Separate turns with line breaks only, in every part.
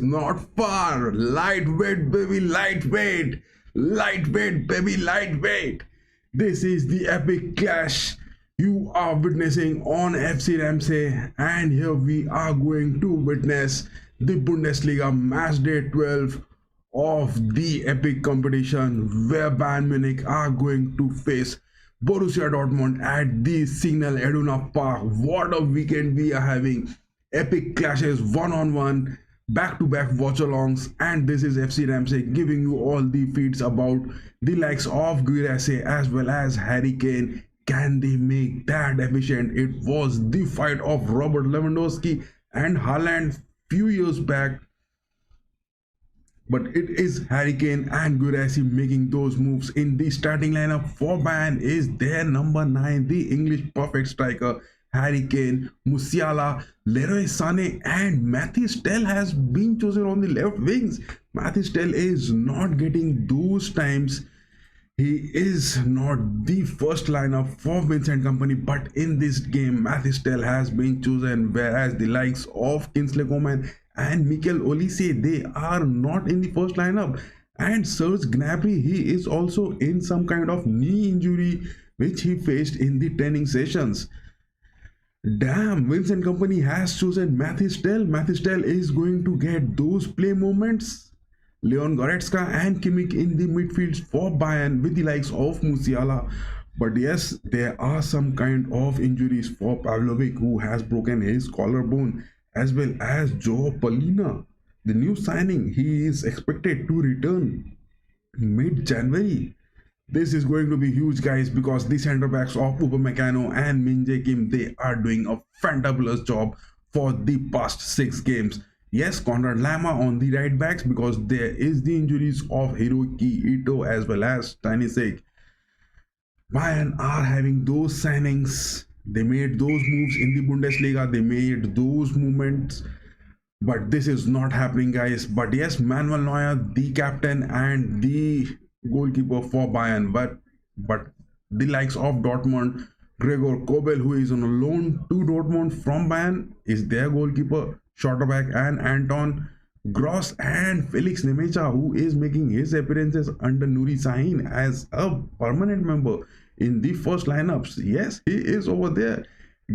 Not far. Lightweight, baby, lightweight. Lightweight, baby, lightweight. This is the epic clash you are witnessing on FC RAMSAY, and here we are going to witness the Bundesliga match day 12 of the epic competition where Bayern Munich are going to face Borussia Dortmund at the Signal Iduna Park. What a weekend we are having! Epic clashes, one-on-one, back-to-back watch-alongs, and this is FC RAMSAY giving you all the feeds about the likes of Guirassy as well as Harry Kane. Can they make that efficient? It was the fight of Robert Lewandowski and Haaland few years back, but it is Harry Kane and Guirassy making those moves. In the starting lineup for Bayern is their number 9, the English perfect striker Harry Kane. Musiala, Leroy Sané and Mathis Tel has been chosen on the left wings. Mathis Tel is not getting those times. He is not the first lineup for Vincent Company, but in this game Mathis Tel has been chosen, whereas the likes of Kingsley Coman and Mikel Olise, they are not in the first lineup. And Serge Gnabry, he is also in some kind of knee injury which he faced in the training sessions. Damn, Vincent Company has chosen Mathis Tel. Mathis Tel is going to get those play moments. Leon Goretzka and Kimmich in the midfield for Bayern with the likes of Musiala. But yes, there are some kind of injuries for Pavlovic, who has broken his collarbone, as well as Joe Polina, the new signing. He is expected to return mid-January. This is going to be huge, guys, because the center backs of Upamecano and Min Jae Kim, they are doing a fantabulous job for the past 6 games. Yes, Conrad Lama on the right backs, because there is the injuries of Hiroki Ito as well as Stanisic. Bayern are having those signings. They made those moves in the Bundesliga. They made those movements. But this is not happening, guys. But yes, Manuel Neuer, the captain and the goalkeeper for Bayern. But the likes of Dortmund, Gregor Kobel, who is on a loan to Dortmund from Bayern, is their goalkeeper. Schotterbeck and Anton Gross and Felix Nemecha, who is making his appearances under Nuri Sahin as a permanent member in the first lineups. Yes, he is over there.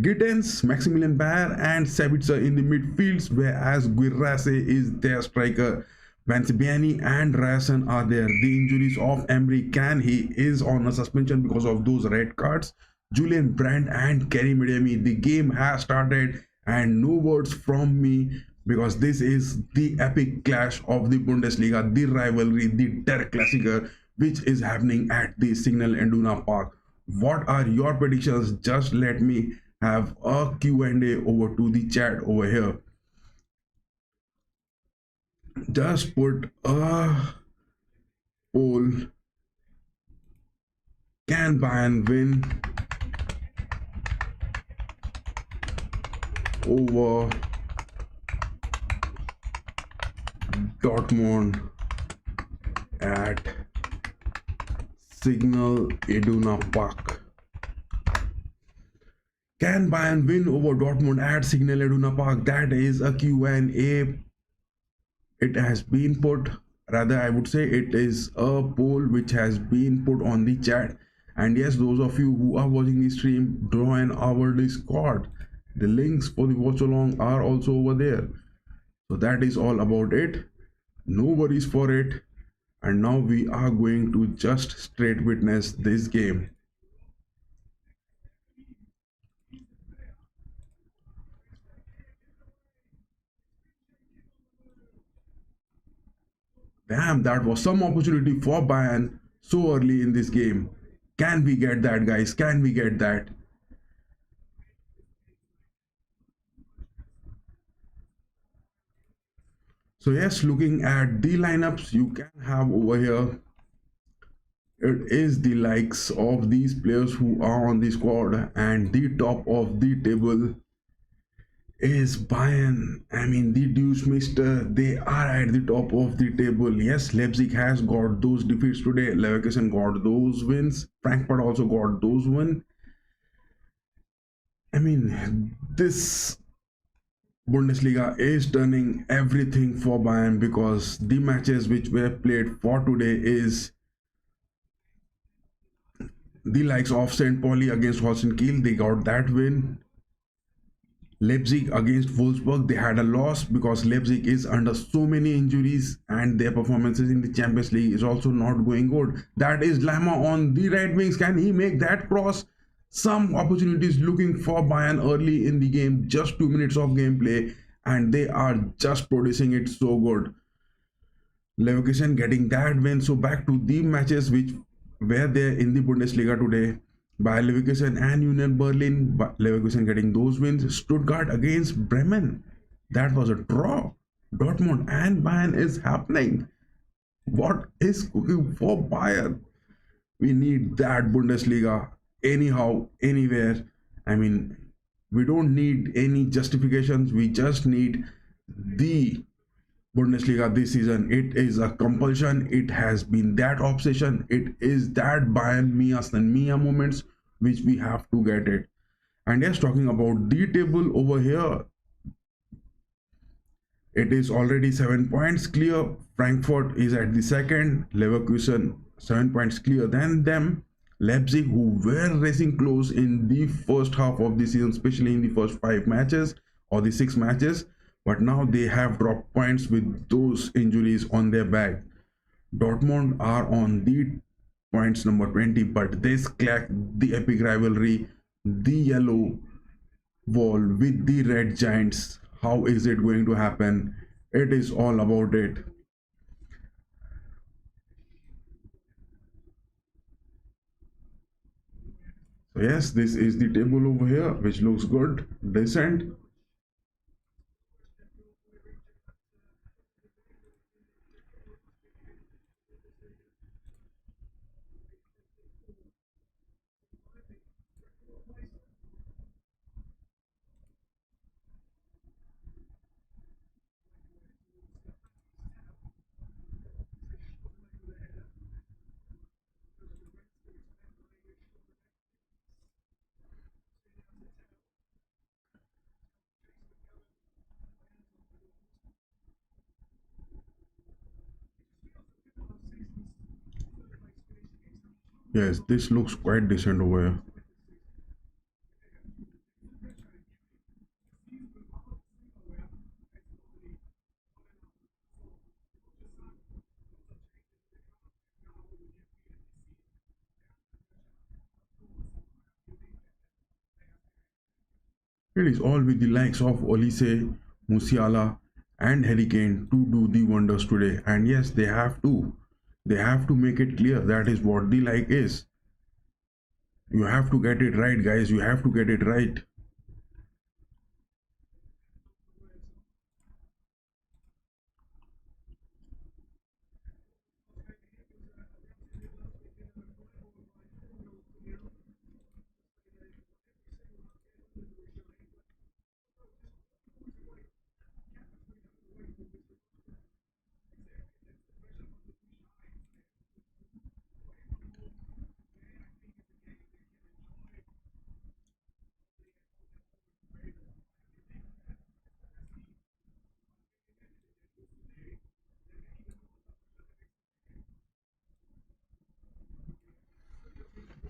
Gittens, Maximilian Bayer and Sabitzer in the midfields, whereas Guirassy is their striker. Vansibiani and Ryerson are there. The injuries of Emery Can, he is on a suspension because of those red cards. Julian Brandt and Kerry Midemi, the game has started, and no words from me, because this is the epic clash of the Bundesliga, the rivalry, the Der Klassiker, which is happening at the Signal Iduna Park. What are your predictions? Just let me have a Q&A over to the chat over here. Just put a poll. Can Bayern win over Dortmund at Signal Iduna Park? Can Bayern win over Dortmund at Signal Iduna Park? That is a Q&A. It has been put, rather I would say it is a poll which has been put on the chat. And yes, those of you who are watching the stream, join our Discord. The links for the watch along are also over there. So that is all about it. No worries for it. And now we are going to just straight witness this game. Damn, that was some opportunity for Bayern so early in this game. Can we get that, guys? Can we get that? So yes, looking at the lineups you can have over here, it is the likes of these players who are on the squad, and the top of the table is Bayern. I mean, the Deuce-Mister, they are at the top of the table. Yes, Leipzig has got those defeats today. Leverkusen got those wins. Frankfurt also got those wins. I mean, this Bundesliga is turning everything for Bayern because the matches which were played for today is the likes of St. Pauli against Holstein Kiel. They got that win. Leipzig against Wolfsburg, they had a loss because Leipzig is under so many injuries and their performances in the Champions League is also not going good. That is Lama on the right wings. Can he make that cross? Some opportunities looking for Bayern early in the game, just 2 minutes of gameplay, and they are just producing it so good. Leverkusen getting that win. So back to the matches which were there in the Bundesliga today. Bayer Leverkusen and Union Berlin. Leverkusen getting those wins. Stuttgart against Bremen. That was a draw. Dortmund and Bayern is happening. What is cooking for Bayern? We need that Bundesliga anyhow, anywhere. I mean, we don't need any justifications. We just need the Bundesliga this season. It is a compulsion. It has been that obsession. It is that Bayern Mia and Mia moments which we have to get it. And yes, talking about the table over here, it is already 7 points clear. Frankfurt is at the second. Leverkusen 7 points clear than them. Leipzig, who were racing close in the first half of the season, especially in the first 5 matches or the 6 matches, but now they have dropped points with those injuries on their back. Dortmund are on the points number 20, but they clack the epic rivalry, the yellow wall with the red giants. How is it going to happen? It is all about it. So yes, this is the table over here, which looks good, decent. Yes, this looks quite decent over here. It is all with the likes of Olise, Musiala, and Harry Kane to do the wonders today. And yes, they have to. They have to make it clear that is what the like is. You have to get it right, guys. You have to get it right.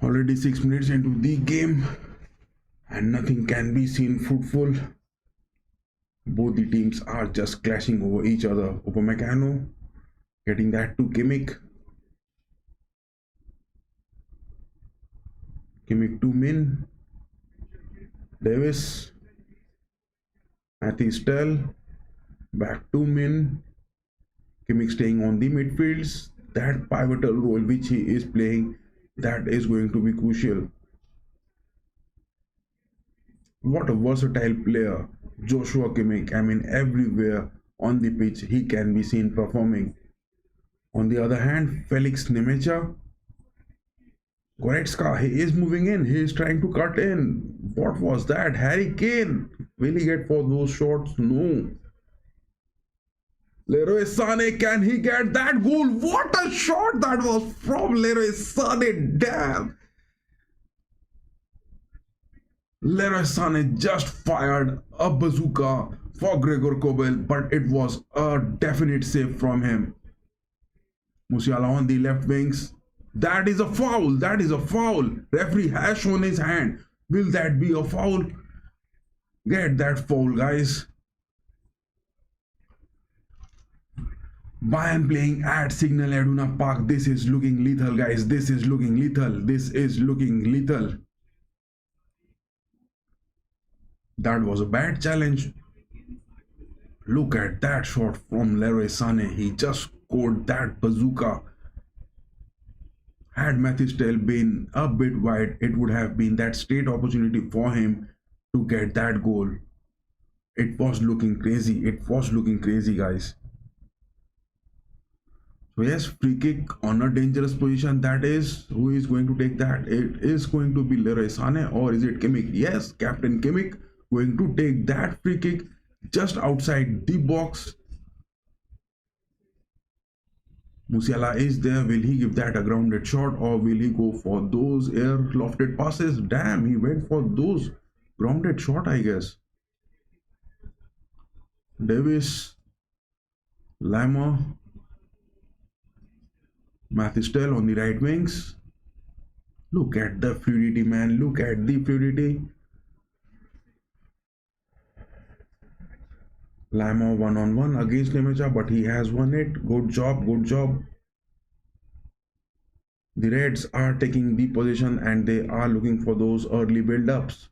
Already 6 minutes into the game, and nothing can be seen fruitful. Both the teams are just clashing over each other. Upamecano getting that to Kimmich. Kimmich to Min. Davis. Mathis back to Min. Kimmich staying on the midfields. That pivotal role which he is playing, that is going to be crucial. What a versatile player, Joshua Kimmich. I mean, everywhere on the pitch he can be seen performing. On the other hand, Felix Nemecha, Goretzka, he is moving in. He is trying to cut in. What was that? Harry Kane. Will he get for those shots? No. Leroy Sané, can he get that goal? What a shot that was from Leroy Sané. Damn. Leroy Sané just fired a bazooka for Gregor Kobel, but it was a definite save from him. Musiala on the left wings. That is a foul. That is a foul. Referee has shown his hand. Will that be a foul? Get that foul, guys. Bayern playing at Signal Iduna Park. This is looking lethal, guys. This is looking lethal. This is looking lethal. That was a bad challenge. Look at that shot from Leroy Sané. He just scored that bazooka. Had Mathystel been a bit wide, it would have been that straight opportunity for him to get that goal. It was looking crazy. It was looking crazy, guys. So yes, free kick on a dangerous position. That is, who is going to take that? It is going to be Leroy Sané, or is it Kimmich? Yes, Captain Kimmich going to take that free kick just outside the box. Musiala is there. Will he give that a grounded shot, or will he go for those air lofted passes? Damn, he went for those grounded shot, I guess. Davis, Lima, Mathystel on the right wings. Look at the fluidity, man. Look at the fluidity. Lima one-on-one against Nemecha, but he has won it. Good job, good job. The Reds are taking the position and they are looking for those early build-ups.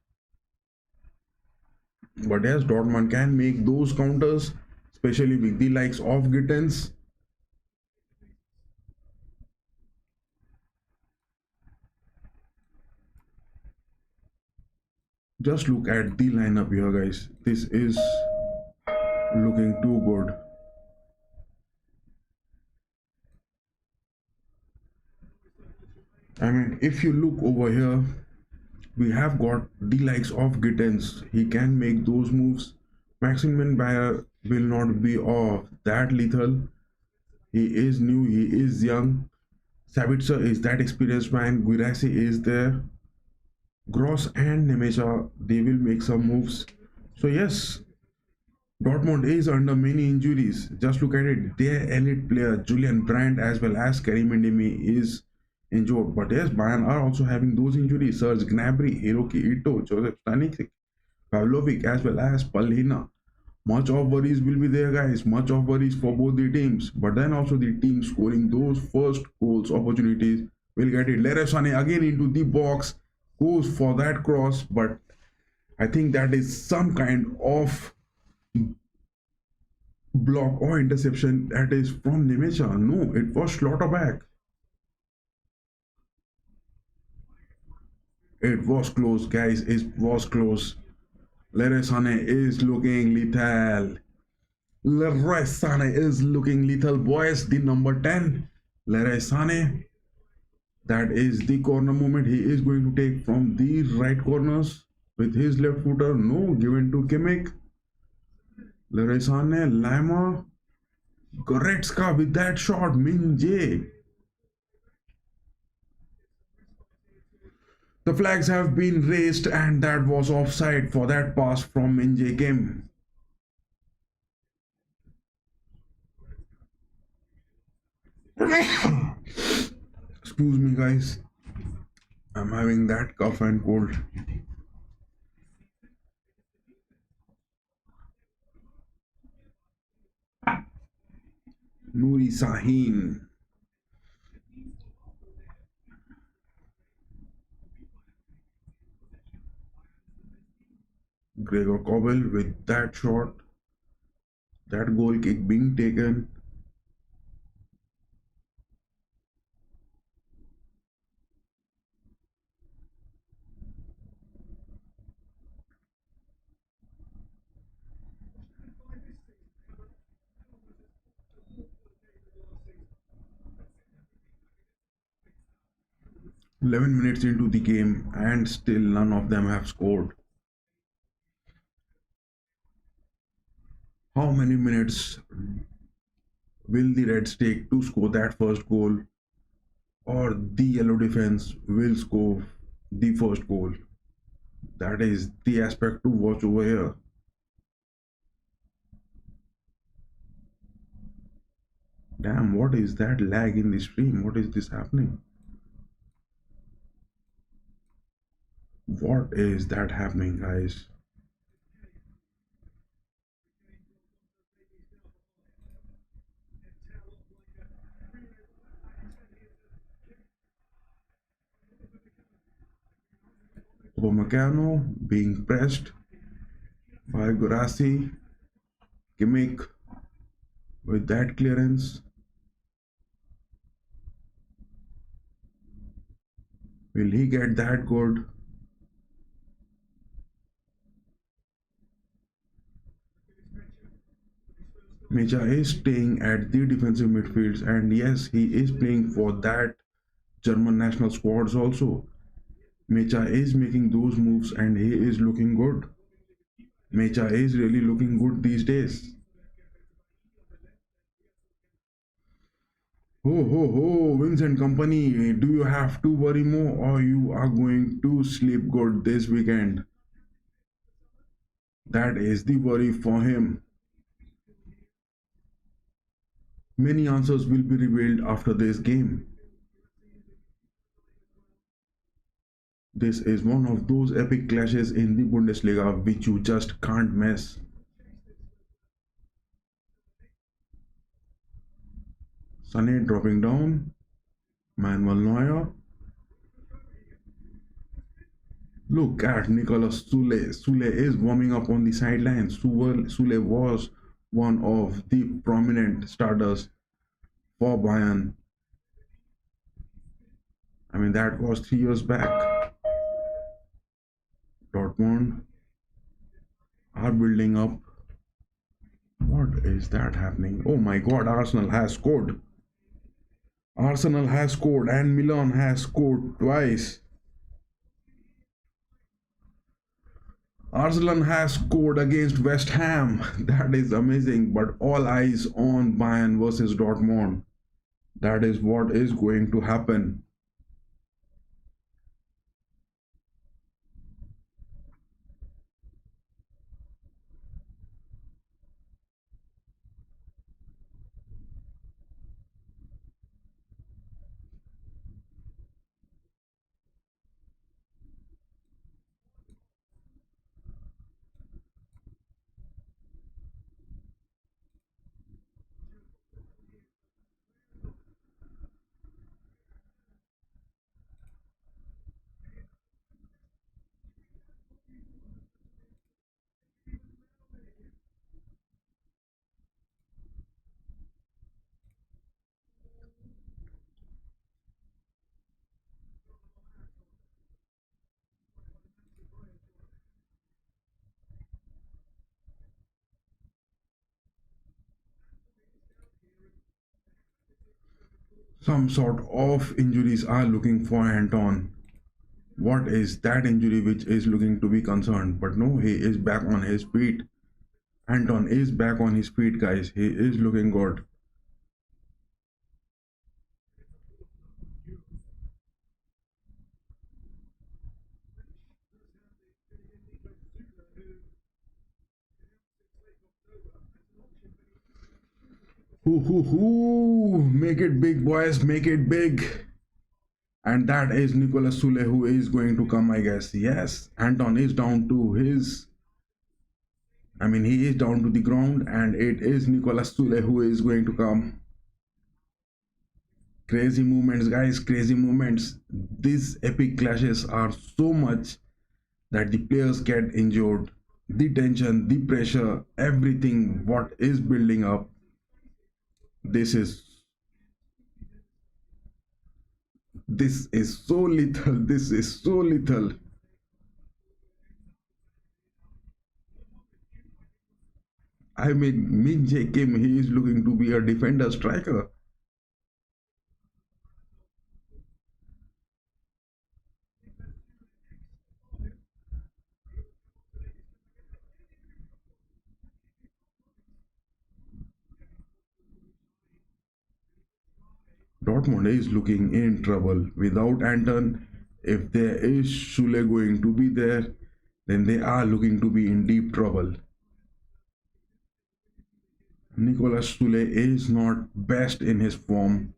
But yes, Dortmund can make those counters, especially with the likes of Gittens. Just look at the lineup here, guys. This is looking too good. I mean, if you look over here, we have got the likes of Gittens. He can make those moves. Maximilian Bayer will not be of that lethal. He is new, he is young. Sabitzer is that experienced man. Guirassy is there. Gross and Nemecha, they will make some moves. So yes, Dortmund is under many injuries. Just look at it. Their elite player Julian Brandt as well as Karim Ndemi is injured. But yes, Bayern are also having those injuries. Serge Gnabry, Hiroki Ito, Joseph Stanisic, Pavlovic as well as Palhina. Much of worries will be there, guys. Much of worries for both the teams. But then also the team scoring those first goals opportunities will get it. Leroy Sané again into the box. Goes for that cross, but I think that is some kind of block or interception that is from Nemecha. No, it was Schlotterbeck. It was close, guys. It was close. Leroy Sané is looking lethal. Leroy Sané is looking lethal, boys. The number 10, Leroy Sané. That is the corner movement he is going to take from the right corners with his left footer. No, given to Kimmich. Leroy Sané, Lima, Goretzka with that shot. Min-jae. The flags have been raised and that was offside for that pass from Min-jae Kim. Excuse me, guys. I'm having that cough and cold. Nuri Sahin. Gregor Kobel with that shot. That goal kick being taken. "11 minutes into the game and still none of them have scored. How many minutes will the Reds take to score that first goal, or the yellow defense will score the first goal? That is the aspect to watch over here. Damn, what is that lag in the stream? What is this happening? What is that happening, guys? Upamecano being pressed by Gorasi. Kimmich with that clearance. Will he get that good? Mecha is staying at the defensive midfields, and yes, he is playing for that German national squads also. Mecha is making those moves and he is looking good. Mecha is really looking good these days. Ho ho ho, Vincent Company, do you have to worry more or you are going to sleep good this weekend? That is the worry for him. Many answers will be revealed after this game. This is one of those epic clashes in the Bundesliga which you just can't miss. Sané dropping down. Manuel Neuer. Look at Nicolas Sule. Sule is warming up on the sidelines. Sule was one of the prominent starters for Bayern. I mean, that was 3 years back. Dortmund are building up. What is that happening? Oh my god, Arsenal has scored. Arsenal has scored and Milan has scored twice. Arsenal has scored against West Ham. That is amazing. But all eyes on Bayern versus Dortmund. That is what is going to happen. Some sort of injuries are looking for Anton. What is that injury which is looking to be concerned? But no, he is back on his feet. Anton is back on his feet, guys. He is looking good. Hoo hoo hoo! Make it big, boys. Make it big. And that is Nicolas Sule who is going to come, I guess. Yes, Anton is down to his. I mean, he is down to the ground, and it is Nicolas Sule who is going to come. Crazy movements, guys. Crazy movements. These epic clashes are so much that the players get injured. The tension, the pressure, everything what is building up. This is so lethal. This is so lethal. I mean, Min Jae Kim, he is looking to be a defender striker. Dortmund is looking in trouble. Without Anton, if there is Schule going to be there, then they are looking to be in deep trouble. Nicolas Sule is not best in his form,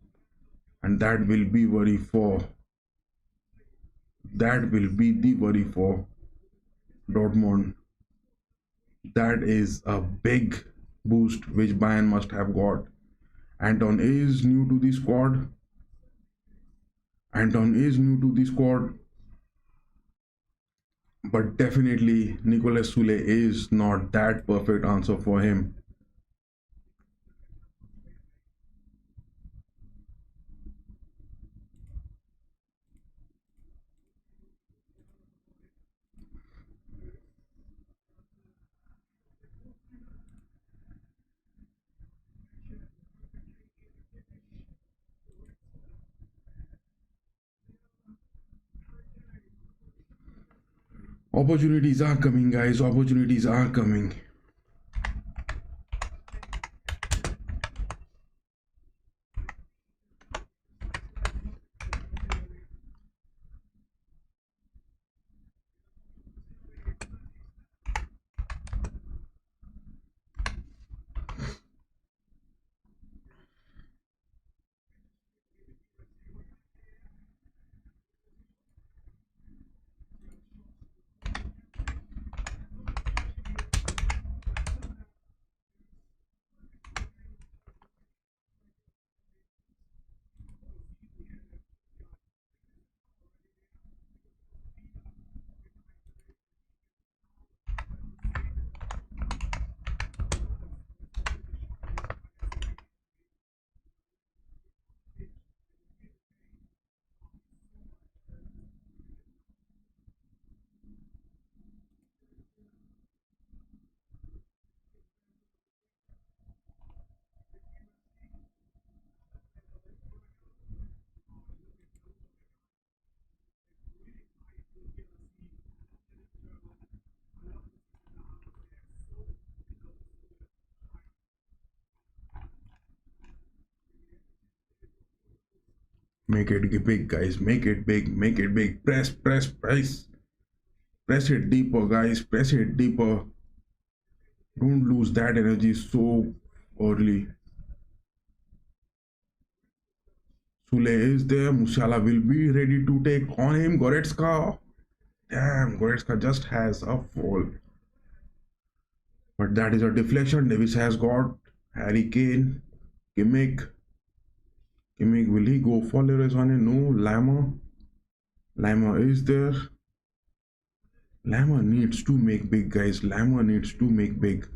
and that will be the worry for Dortmund. That is a big boost which Bayern must have got. Anton is new to the squad. Anton is new to the squad, but definitely Nicolas Sule is not that perfect answer for him. Opportunities are coming, guys. Opportunities are coming. Make it big, guys. Make it big. Make it big. Press, press, press. Press it deeper, guys. Press it deeper. Don't lose that energy so early. Sule is there. Musiala will be ready to take on him. Goretzka. Damn, Goretzka just has a fall. But that is a deflection. Davis has got Harry Kane. Kimmich. Kimmich, will he go for Leroy Sané? No. Lama. Lama is there. Lama needs to make big, guys. Lama needs to make big.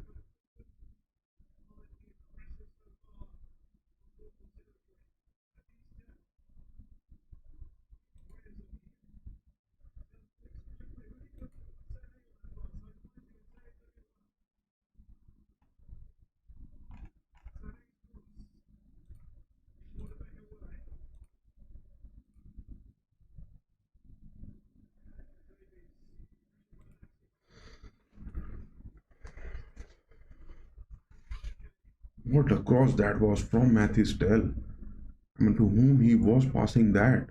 What a cross that was from Mathis Tell. I mean, to whom he was passing that?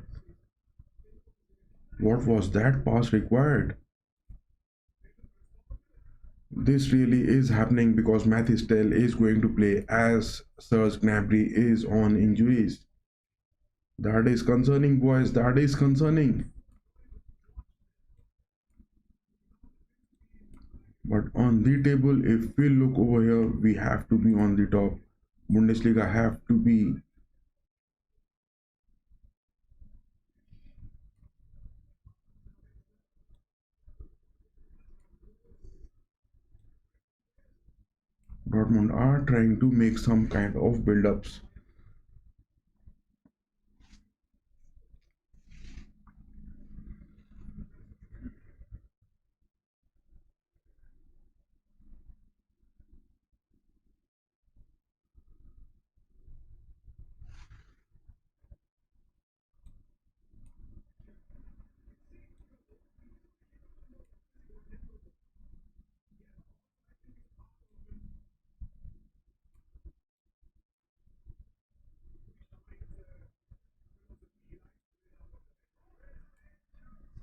What was that pass required? This really is happening because Mathis Tell is going to play as Serge Gnabry is on injuries. That is concerning, boys. That is concerning. But on the table, if we look over here, we have to be on the top. Bundesliga have to be. Dortmund are trying to make some kind of build-ups.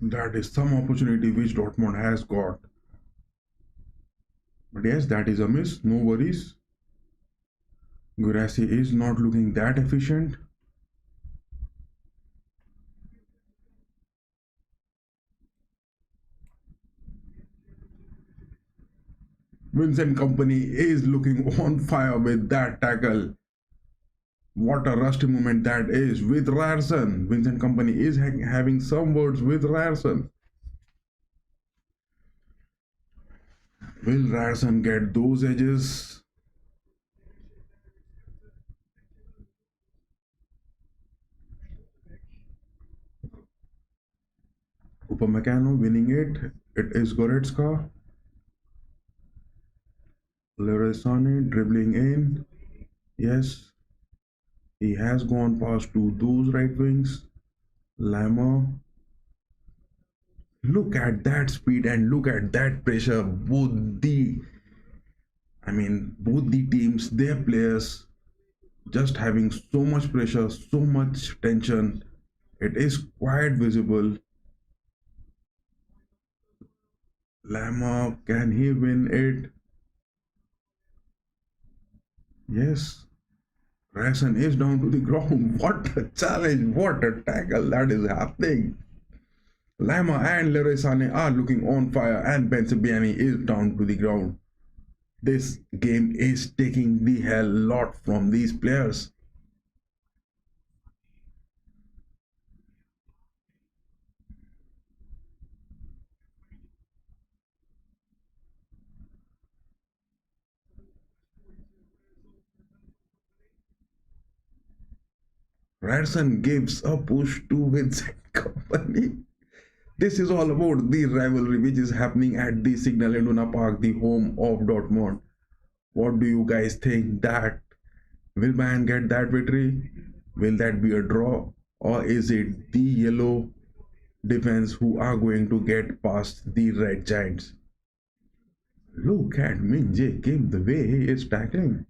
That is some opportunity which Dortmund has got. But yes, that is a miss. No worries. Gurasi is not looking that efficient. Vincent Company is looking on fire with that tackle. What a rusty moment that is with Ryerson. Vincent Company is having some words with Ryerson. Will Ryerson get those edges? Upamecano winning it. It is Goretzka. Leroy Sané dribbling in. Yes, he has gone past to those right wings. Lama. Look at that speed and look at that pressure. Both the teams, their players just having so much pressure, so much tension. It is quite visible. Lama, can he win it? Yes. Ryerson is down to the ground. What a challenge, what a tackle that is happening. Lama and Leroy Sané are looking on fire and Ben Sebaini is down to the ground. This game is taking the hell lot from these players. Ryerson gives a push to Vincent Company. This is all about the rivalry which is happening at the Signal Iduna Park, the home of Dortmund. What do you guys think? That will Bayern get that victory? Will that be a draw? Or is it the yellow defense who are going to get past the red giants? Look at Min Jae Kim, the way he is tackling.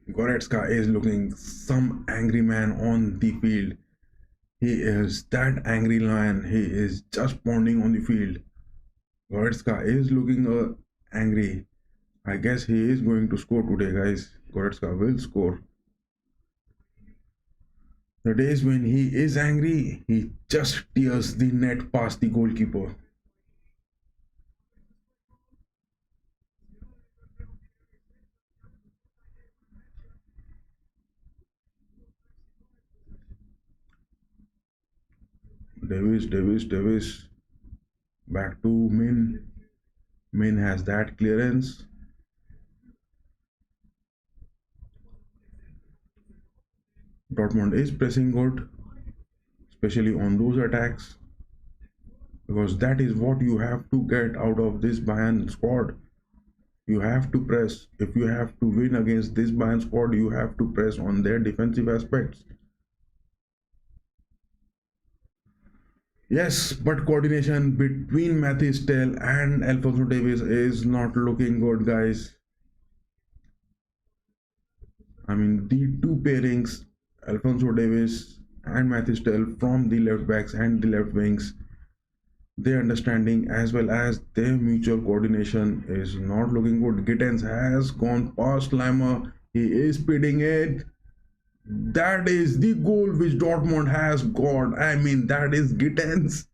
Goretzka is looking some angry man on the field. He is that angry lion. He is just pounding on the field. Goretzka is looking angry. I guess he is going to score today, guys. Goretzka will score. The days when he is angry, he just tears the net past the goalkeeper. Davis. Back to Min. Min has that clearance. Dortmund is pressing good, especially on those attacks, because that is what you have to get out of this Bayern squad. You have to press. If you have to win against this Bayern squad, you have to press on their defensive aspects. Yes, but coordination between Mathis Tell and Alfonso Davis is not looking good, guys. The two pairings, Alfonso Davis and Mathis Tell from the left backs and the left wings, their understanding as well as their mutual coordination is not looking good. Gittens has gone past Lima. He is speeding it. That is the goal which Dortmund has got. That is Gittens.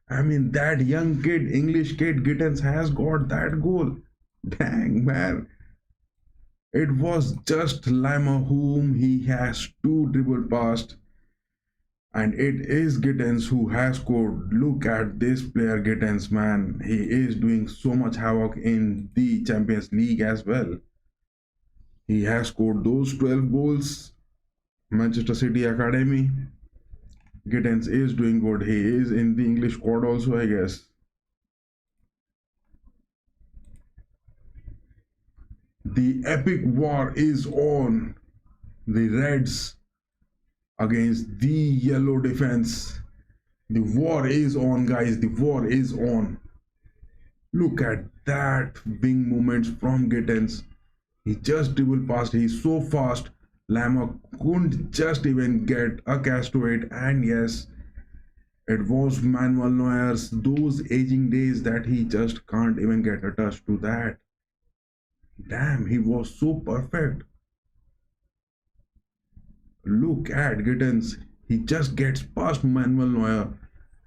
That young kid, English kid, Gittens has got that goal. Dang, man. It was just Lima whom he has to dribble past. And it is Gittens who has scored. Look at this player, Gittens, man. He is doing so much havoc in the Champions League as well. He has scored those 12 goals. Manchester City Academy. Gittens is doing good. He is in the English squad also, I guess. The epic war is on. The Reds against the yellow defense. The war is on, guys. The war is on. Look at that wing movements from Gittens. He just dribbled past. He's so fast. Lama couldn't just even get a catch to it. And yes, It was Manuel Neuer's those aging days that he just can't even get a touch to that. Damn, he was so perfect. Look at Gittins. He just gets past Manuel Neuer.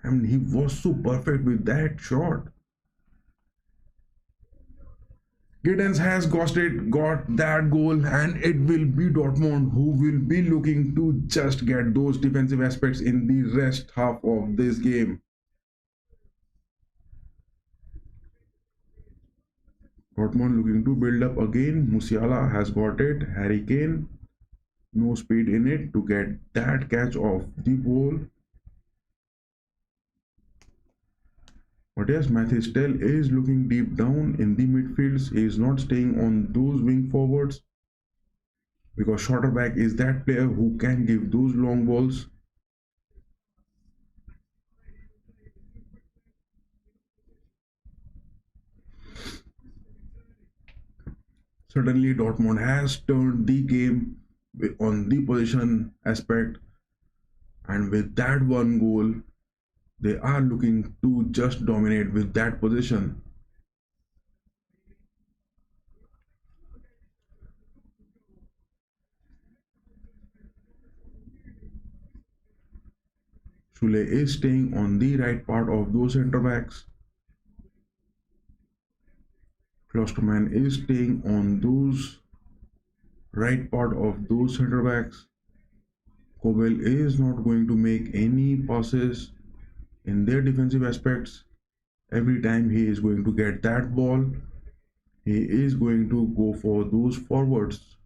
And he was so perfect with that shot. Giddens has got that goal, and it will be Dortmund who will be looking to just get those defensive aspects in the rest half of this game. Dortmund looking to build up again. Musiala has got it. Harry Kane, no speed in it to get that catch off the ball. But yes, Mathis is looking deep down in the midfields. He is not staying on those wing forwards because Schotterback is that player who can give those long balls. Suddenly, Dortmund has turned the game on the possession aspect, and with that one goal, they are looking to just dominate with that possession. Sule is staying on the right part of those centre backs. Klosterman is staying on those right part of those centre backs. Kobel is not going to make any passes in their defensive aspects. Every time he is going to get that ball, he is going to go for those forwards.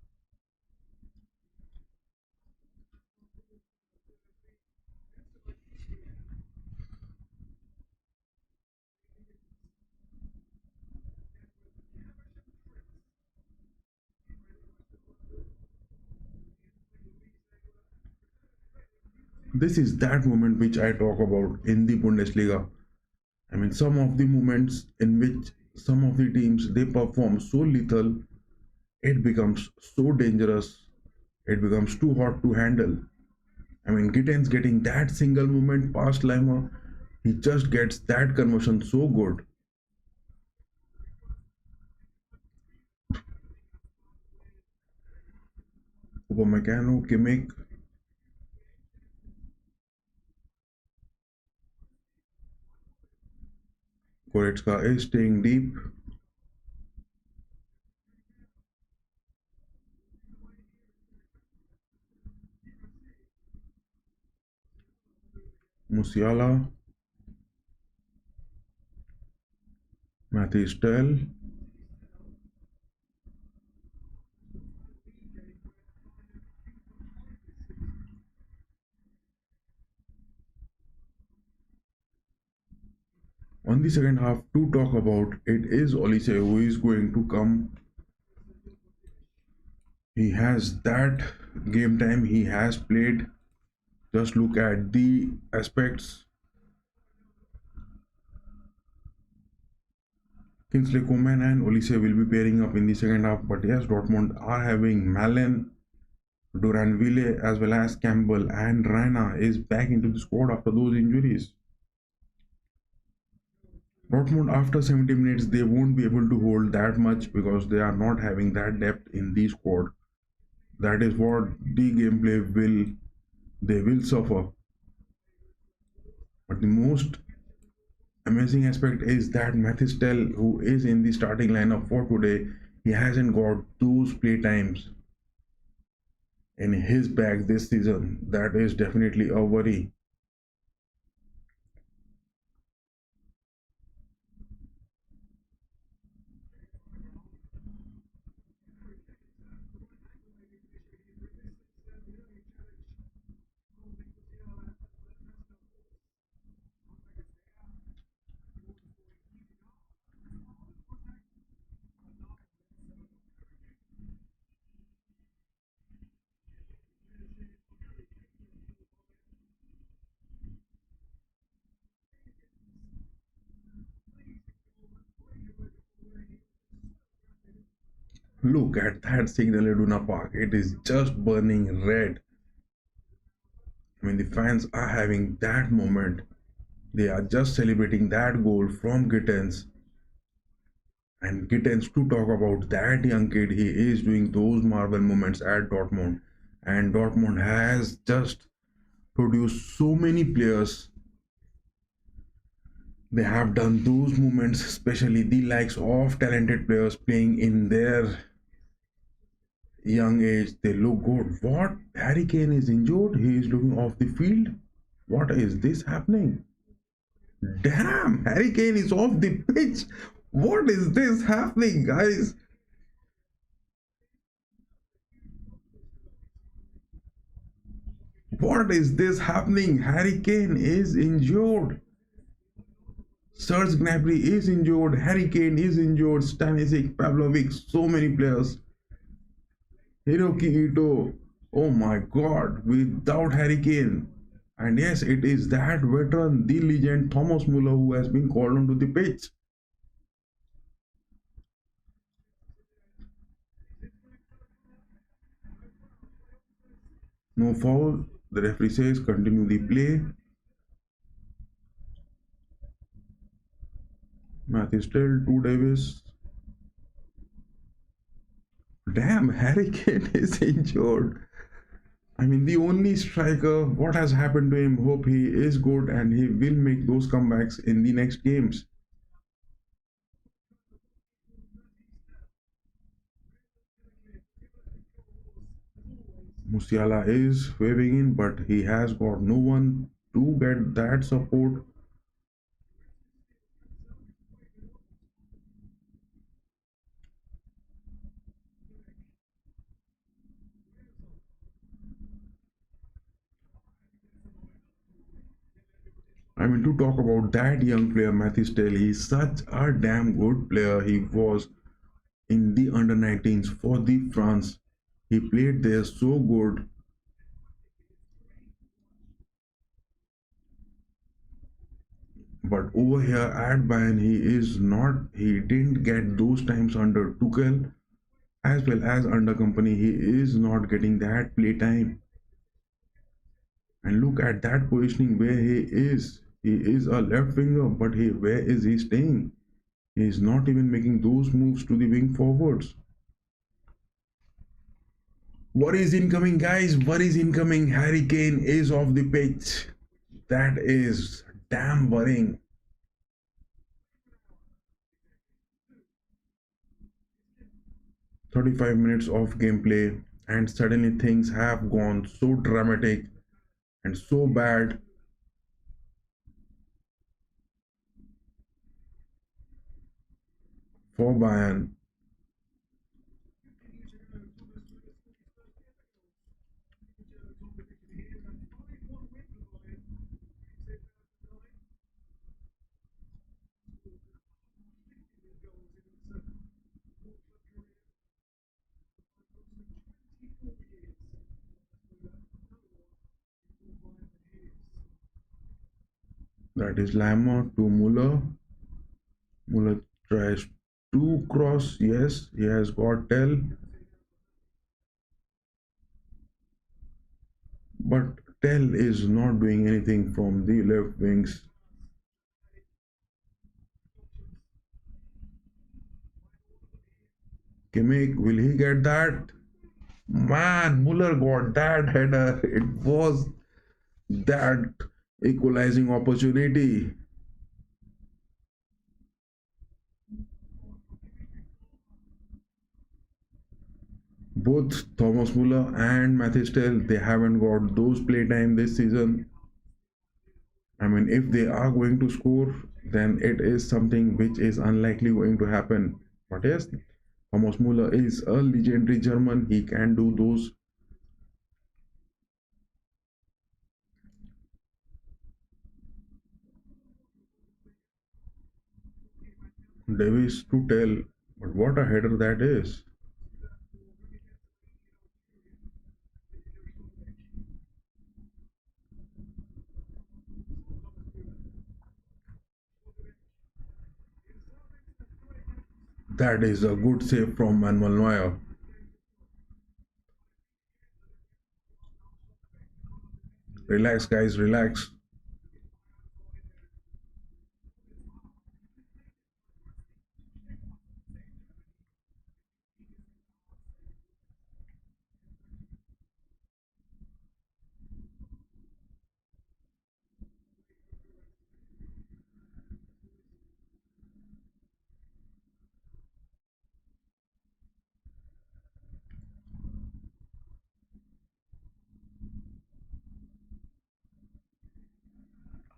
This is that moment which I talk about in the Bundesliga. I mean, some of the moments in which some of the teams they perform so lethal, it becomes so dangerous, it becomes too hot to handle. I mean, Gittens getting that single moment past Lima, he just gets that conversion so good. Upamecano, Kimmich, Goretzka is staying deep. Musiala, Mathis on the second half to talk about it is Olise who is going to come. He has that game time he has played. Just look at the aspects. Kingsley Coman and Olise will be pairing up in the second half, but yes, Dortmund are having Malen, Duranville as well as Campbell, and Reina is back into the squad after those injuries. Dortmund after 70 minutes they won't be able to hold that much because they are not having that depth in the squad. That is what the gameplay will they will suffer. But the most amazing aspect is that Mathis who is in the starting lineup for today, he hasn't got those play times in his bag this season. That is definitely a worry. Look at that signal Iduna Park. It is just burning red. I mean, the fans are having that moment. They are just celebrating that goal from Gittens. And Gittens, to talk about that young kid, he is doing those marvel moments at Dortmund. And Dortmund has just produced so many players. They have done those moments, especially the likes of talented players playing in their young age. They look good. What? Harry Kane is injured? He is looking off the field? What is this happening? Damn, Harry Kane is off the pitch. What is this happening, guys? What is this happening? Harry Kane is injured. Serge Gnabry is injured. Harry Kane is injured. Stanisic, Pavlovic, so many players. Hiroki Ito. Oh my god, without Harry Kane. And yes, it is that veteran, the legend Thomas Muller, who has been called onto the pitch. No foul. The referee says continue the play. Matthew still to Davis. Damn, Harry Kane is injured. I mean, the only striker, what has happened to him? Hope he is good and he will make those comebacks in the next games. Musiala is waving in, but he has got no one to get that support. I mean, to talk about that young player, Matthew Stell, he's such a damn good player. He was in the under 19s for the France. He played there so good. But over here at Bayern, he is not. He didn't get those times under Tuchel as well as under company. He is not getting that play time. And look at that positioning where he is. He is a left winger, but where is he staying? He is not even making those moves to the wing forwards. What is incoming, guys? What is incoming? Harry Kane is off the pitch. That is damn worrying. 35 minutes of gameplay, and suddenly things have gone so dramatic and so bad. For Bayern. That is Lammer to Muller. Muller tries to cross. Yes, he has got Tell. But Tell is not doing anything from the left wings. Kimmich, will he get that? Man, Muller got that header. It was that equalizing opportunity. Both Thomas Muller and Matthew Stell, they haven't got those play time this season. I mean, if they are going to score, then it is something which is unlikely going to happen. But yes, Thomas Muller is a legendary German. He can do those. Davis to Tell, but what a header that is. That is a good save from Manuel Neuer. Relax, guys, relax.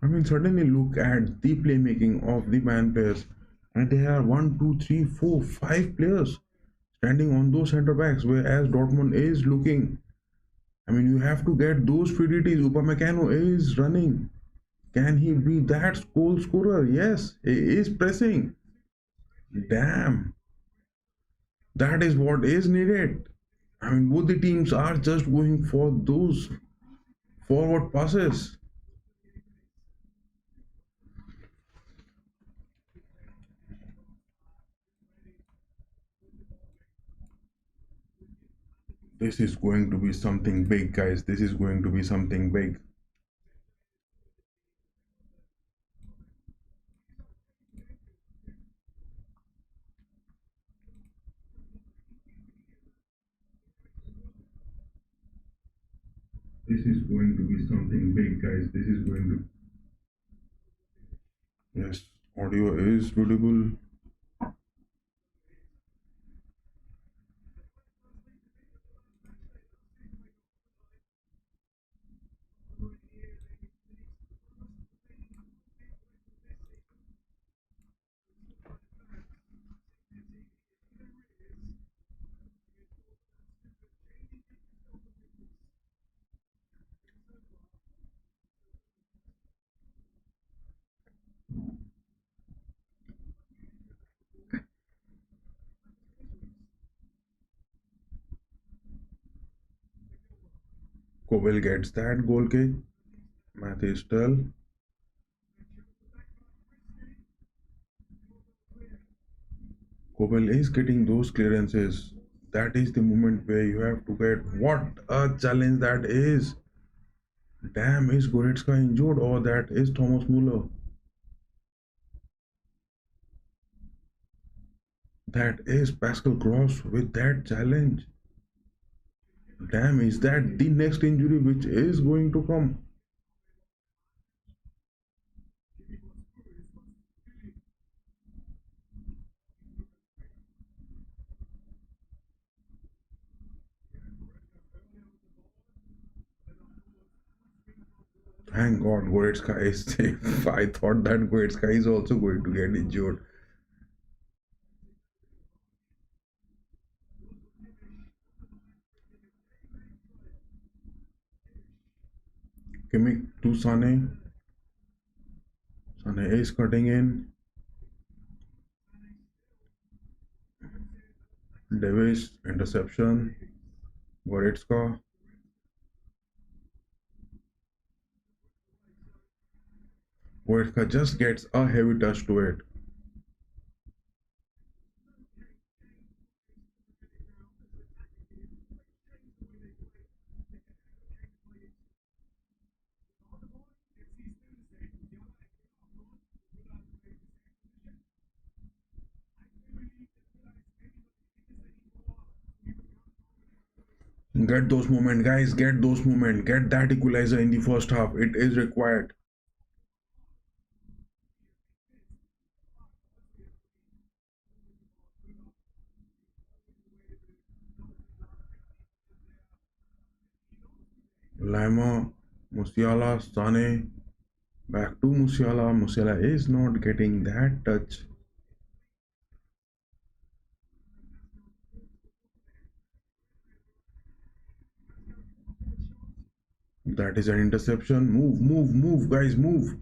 I mean, suddenly look at the playmaking of the Bayern players, and they are one, two, three, four, five players standing on those center backs, whereas Dortmund is looking. I mean, you have to get those PDTs. Upamecano is running. Can he be that goal scorer? Yes, he is pressing. Damn, that is what is needed. I mean, both the teams are just going for those forward passes. This is going to be something big, guys. This is going to be something big. This is going to be something big, guys. This is going to. Yes, audio is audible. Kobel gets that goal kick. Mathis Tull. Kobel is getting those clearances. That is the moment where you have to get what a challenge that is. Damn, is Goretzka injured or that is Thomas Muller? That is Pascal Gross with that challenge. Damn, is that the next injury which is going to come? Thank God Goretzka is safe. I thought that Goretzka is also going to get injured. Kimmich to Sane. Sane is cutting in. Davis interception. Goretzka. Goretzka just gets a heavy touch to it. Get those moments, guys. Get those moments. Get that equalizer in the first half. It is required. Lima, Musiala, Sane. Back to Musiala. Musiala is not getting that touch. That is an interception. Move, move, move, guys, move.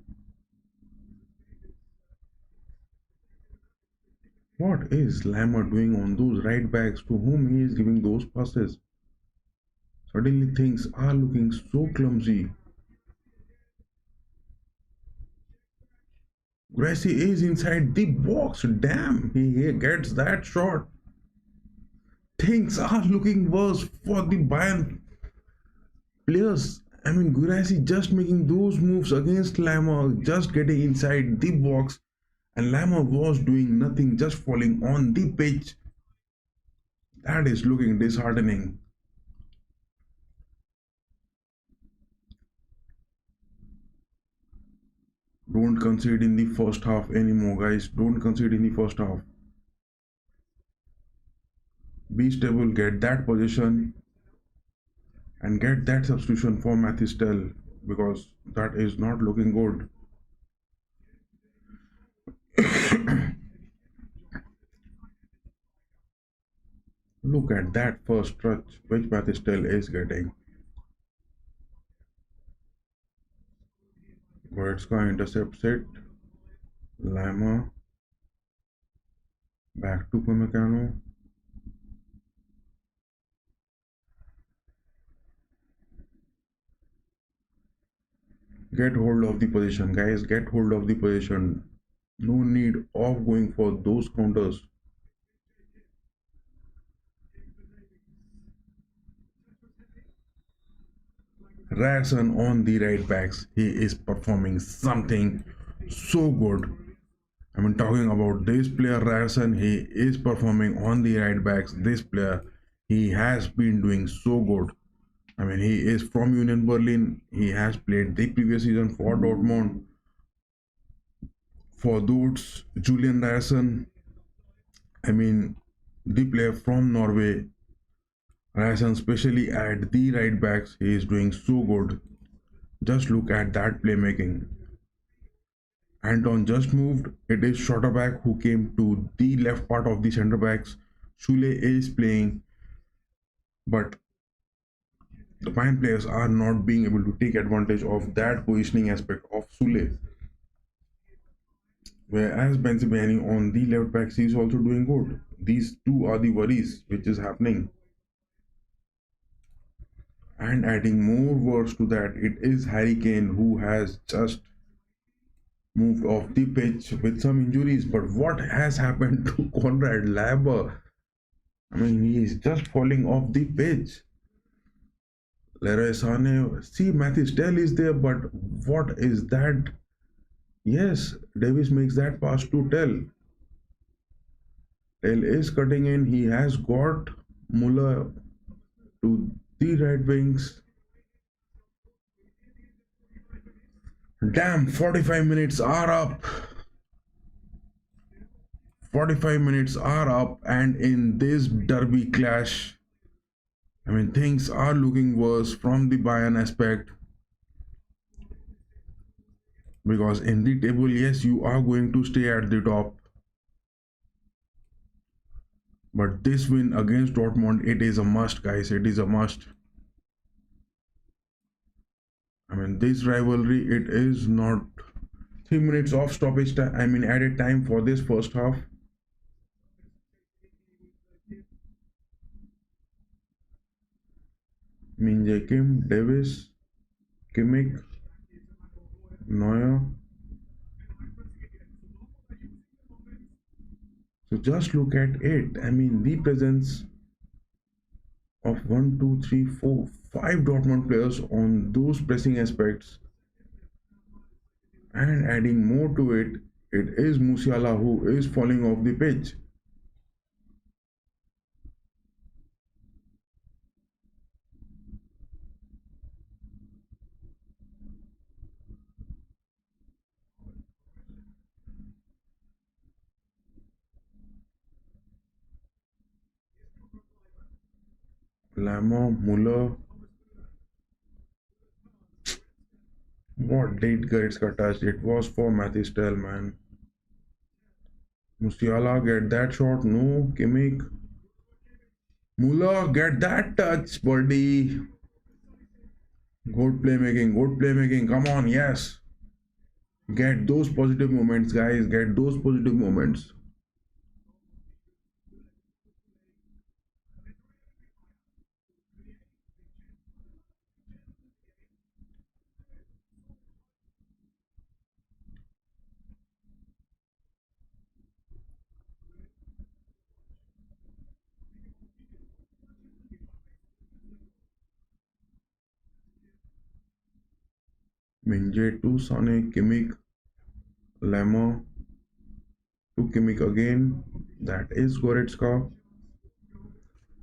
What is Lima doing on those right backs to whom he is giving those passes? Suddenly things are looking so clumsy. Gracie is inside the box. Damn, he gets that shot. Things are looking worse for the Bayern players. I mean, Gurasi just making those moves against Lama, just getting inside the box, and Lama was doing nothing, just falling on the pitch. That is looking disheartening. Don't concede in the first half anymore, guys. Don't concede in the first half. Be stable, get that position, and get that substitution for Mathis Tell because that is not looking good. Look at that first touch which Matistel is getting. Goretzka intercepts it. Lama back to Pamecano. Get hold of the position, guys. Get hold of the position. No need of going for those counters. Ryerson on the right backs. He is performing something so good. I mean, talking about this player, Ryerson, he is performing on the right backs. This player, he has been doing so good. I mean, he is from Union Berlin. He has played the previous season for Dortmund. For those, Julian Ryerson, I mean, the player from Norway, Ryerson, especially at the right backs, he is doing so good. Just look at that playmaking. Anton just moved. It is Schotterback who came to the left part of the centre backs. Schule is playing, but the Bayern players are not being able to take advantage of that positioning aspect of Sule. Whereas Benzibani on the left back is also doing good. These two are the worries which is happening. And adding more words to that, it is Harry Kane who has just moved off the pitch with some injuries. But what has happened to Conrad Laber? I mean, he is just falling off the pitch. Leroy Sané, see, Matthew Tell is there, but what is that? Yes, Davis makes that pass to Tell. Tell is cutting in. He has got Muller to the right wings. Damn, 45 minutes are up. 45 minutes are up, and in this derby clash, I mean, things are looking worse from the Bayern aspect. Because in the table, yes, you are going to stay at the top. But this win against Dortmund, it is a must, guys. It is a must. I mean, this rivalry, it is not 3 minutes of stoppage time. I mean, added time for this first half. Minje Kim, Davis, Kimmich, Neuer. So just look at it. I mean, the presence of 5 Dortmund players on those pressing aspects, and adding more to it, it is Musiala who is falling off the pitch. Lama, Muller. What did Goretzka touch? It was for Mathis Tell, man. Musiala get that shot? No. Kimmich. Muller get that touch, buddy. Good playmaking, good playmaking. Come on, yes. Get those positive moments, guys. Get those positive moments. Minje to Sane, Kimmich, Lemmer to Kimmich again. That is Goretzka.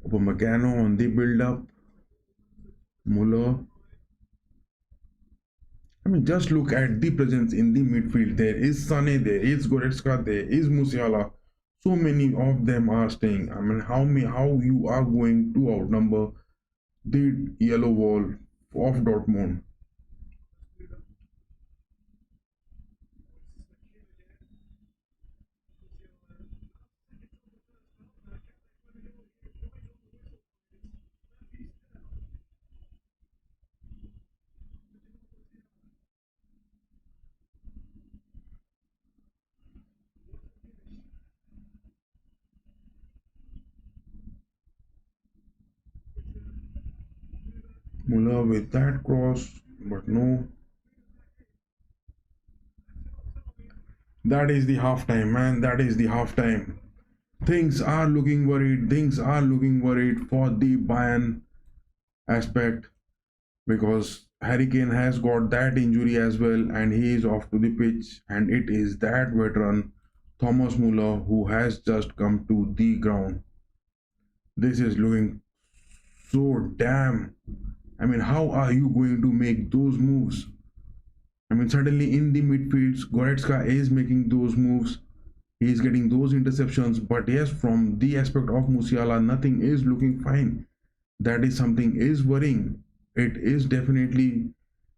Upamecano on the build-up. Muller. I mean, just look at the presence in the midfield. There is Sane, there is Goretzka, there is Musiala. So many of them are staying. I mean, how you are going to outnumber the yellow wall of Dortmund? Muller with that cross, but no. That is the halftime, man. That is the halftime. Things are looking worried. Things are looking worried for the Bayern aspect because Harry Kane has got that injury as well and he is off to the pitch. And it is that veteran Thomas Muller who has just come to the ground. This is looking so damn. I mean, how are you going to make those moves? I mean, suddenly in the midfields, Goretzka is making those moves. He is getting those interceptions. But yes, from the aspect of Musiala, nothing is looking fine. That is something is worrying. It is definitely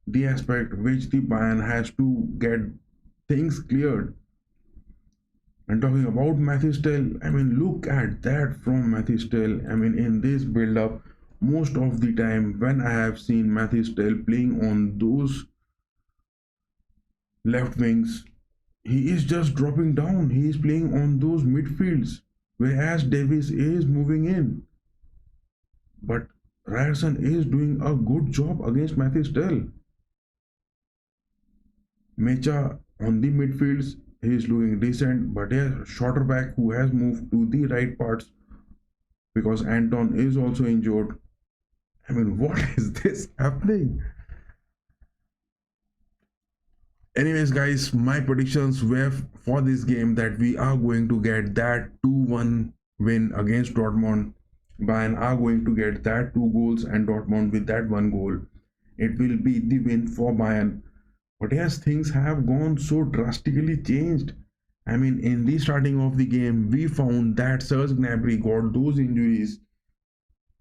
the aspect which the Bayern has to get things cleared. And talking about Matthew Stell, I mean, look at that from Matthew Stell. I mean, in this build-up, most of the time when I have seen Matthew Stell playing on those left wings, he is just dropping down. He is playing on those midfields, whereas Davis is moving in. But Ryerson is doing a good job against Matthew Stell. Mecha on the midfields, he is looking decent, but yeah, Schotterback who has moved to the right parts because Anton is also injured. I mean, what is this happening? Anyways, guys, my predictions were for this game that we are going to get that 2-1 win against Dortmund. Bayern are going to get that 2 goals and Dortmund with that 1 goal. It will be the win for Bayern. But yes, things have gone so drastically changed. I mean, in the starting of the game, we found that Serge Gnabry got those injuries.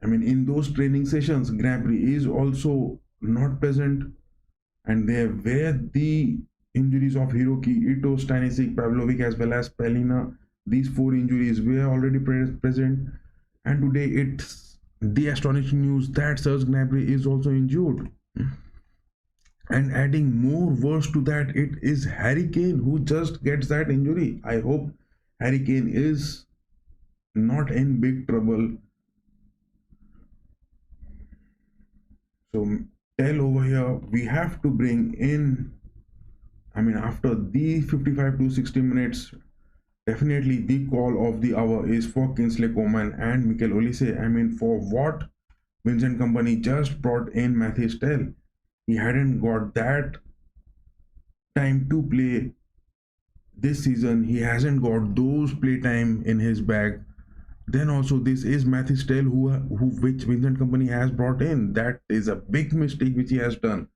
I mean, in those training sessions, Gnabry is also not present. And there were the injuries of Hiroki, Ito, Stanisic, Pavlovic as well as Pelina. These 4 injuries were already present. And today it's the astonishing news that Serge Gnabry is also injured. And adding more worse to that, it is Harry Kane who just gets that injury. I hope Harry Kane is not in big trouble. So tell over here, we have to bring in, I mean, after the 55 to 60 minutes, definitely the call of the hour is for Kingsley Coman and Mikel Olise. I mean, for what Vincent Kompany just brought in Matthew Stell. He hadn't got that time to play this season. He hasn't got those play time in his bag. Then also this is Matthew Stell who which Vincent Kompany has brought in. That is a big mistake which he has done.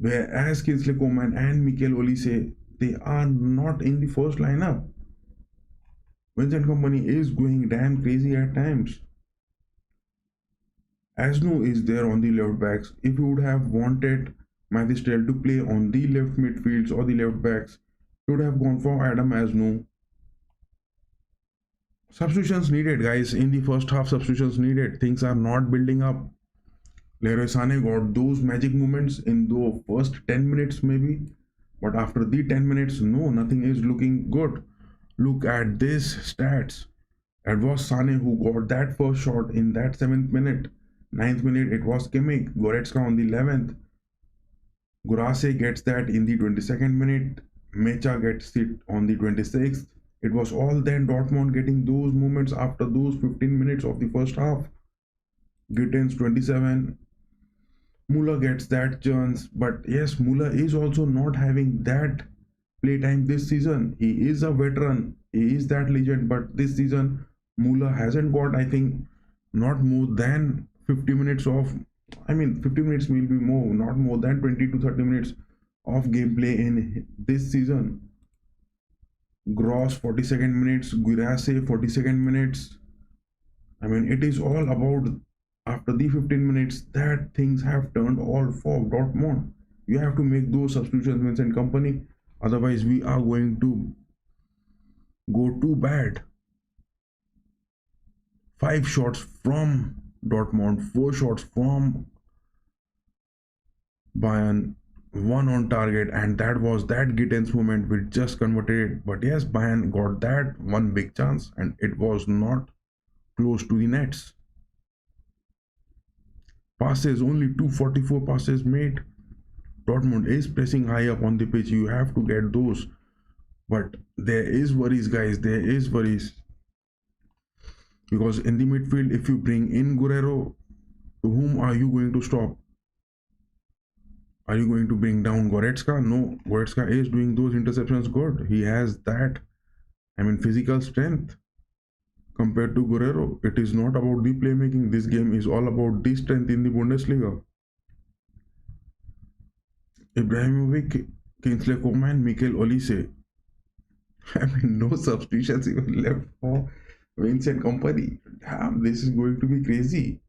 Whereas Kingsley Coman and Mikel Olise, they are not in the first lineup. Vincent Kompany is going damn crazy at times. Asno is there on the left backs. If you would have wanted Matthew Stell to play on the left midfields or the left backs, you would have gone for Adam Asno. Substitutions needed, guys. In the first half, substitutions needed. Things are not building up. Leroy Sané got those magic moments in the first 10 minutes maybe. But after the 10 minutes, no, nothing is looking good. Look at this stats. It was Sané who got that first shot in that 7th minute. 9th minute, it was Kimmich. Goretzka on the 11th. Gurase gets that in the 22nd minute. Mecha gets it on the 26th. It was all then Dortmund getting those moments after those 15 minutes of the first half. Gittins 27. Muller gets that chance. But yes, Muller is also not having that playtime this season. He is a veteran. He is that legend. But this season, Muller hasn't got, I think, not more than 50 minutes of, I mean 50 minutes will be more, not more than 20 to 30 minutes of gameplay in this season. Gross 42nd minutes, Guirassy 42nd minutes. I mean, it is all about after the 15 minutes that things have turned all for Dortmund. You have to make those substitutions, Vincent Kompany, otherwise we are going to go too bad. 5 shots from Dortmund, 4 shots from Bayern, 1 on target, and that was that Gittins moment which just converted it. But yes, Bayern got that one big chance and it was not close to the nets. passes, only 244 passes made. Dortmund is pressing high up on the pitch. You have to get those. But there is worries, guys. There is worries. Because in the midfield, if you bring in Guerrero, to whom are you going to stop? Are you going to bring down Goretzka? No, Goretzka is doing those interceptions good. He has that, physical strength compared to Guerrero. It is not about the playmaking. This game is all about the strength in the Bundesliga. Ibrahimovic, Kingsley Coman, Mikel Olise. No substitutions even left for Vincent Company. Damn, this is going to be crazy.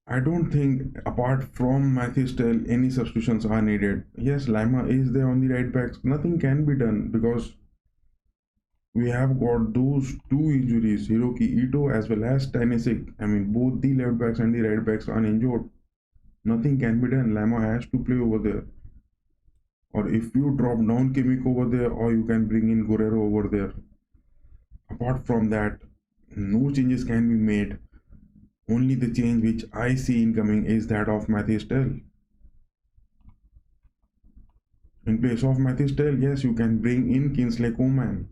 I don't think, apart from Matthew Stell, any substitutions are needed. Yes, Lima is there on the right backs. Nothing can be done because we have got those two injuries, Hiroki Ito as well as Tanisik. Both the left backs and the right backs are injured. Nothing can be done. Lima has to play over there. Or if you drop down Kimmich over there, or you can bring in Guerrero over there. Apart from that, no changes can be made. Only the change which I see incoming is that of Matthew Stell. In place of Matthew Stell, yes, you can bring in Kingsley Coman.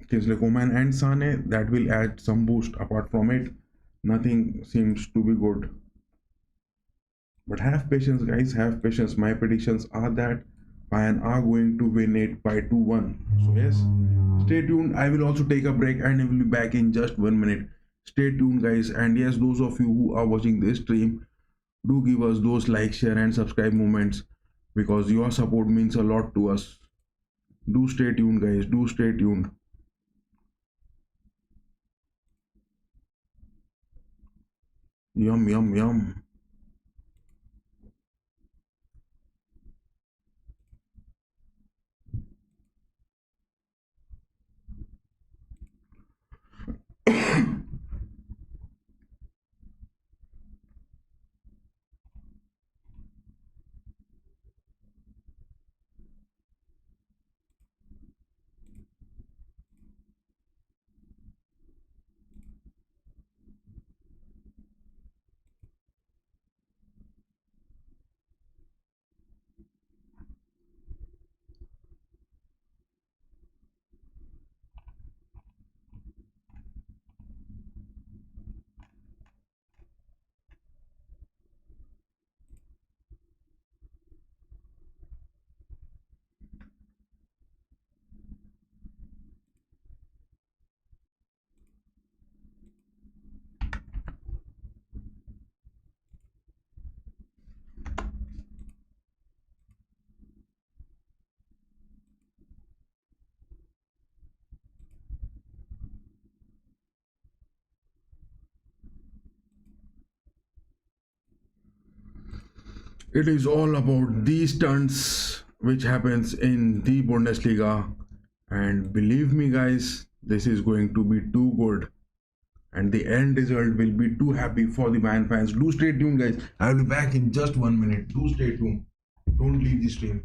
Kingsley Coman and Sane, that will add some boost. Apart from it, nothing seems to be good. But have patience, guys, have patience. My predictions are that Bayern are going to win it by 2-1. So, yes, stay tuned. I will also take a break and I will be back in just 1 minute. Stay tuned, guys. And yes, those of you who are watching this stream, do give us those like, share, and subscribe moments because your support means a lot to us. Do stay tuned, guys. Do stay tuned. Yum, yum, yum. It is all about these stunts which happens in the Bundesliga, and believe me, guys, this is going to be too good, and the end result will be too happy for the Bayern fans. Do stay tuned, guys. I will be back in just 1 minute. Do stay tuned. Don't leave the stream.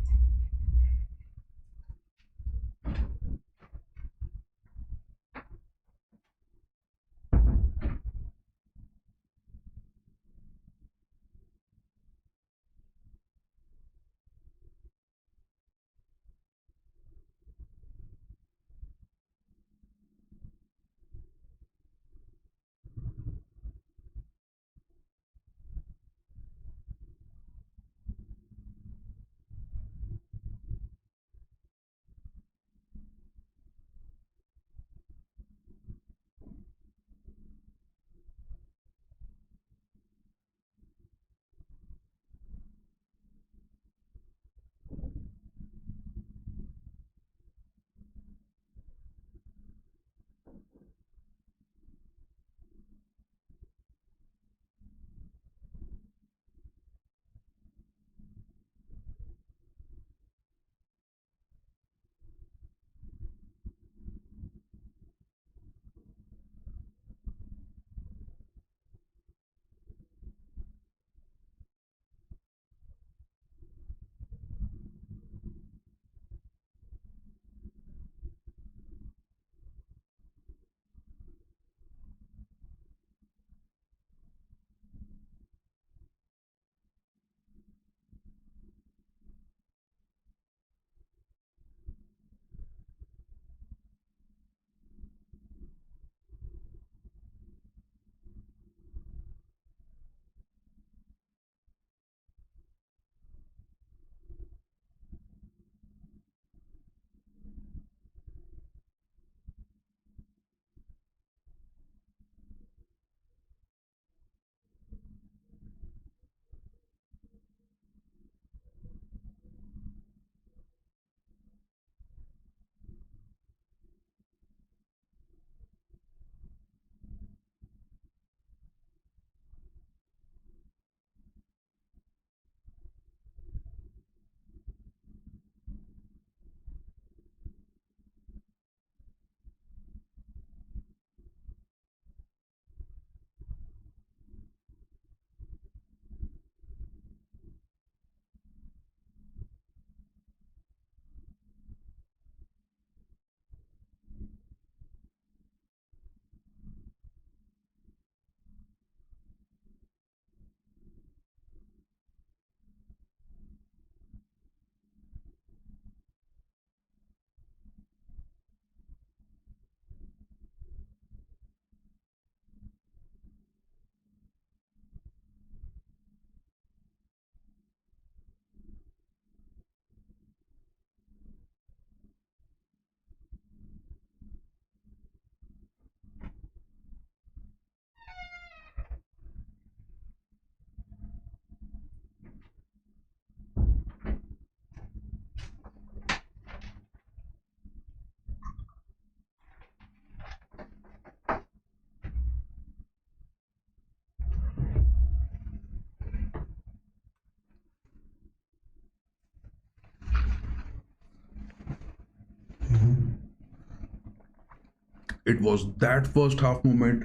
It was that first half moment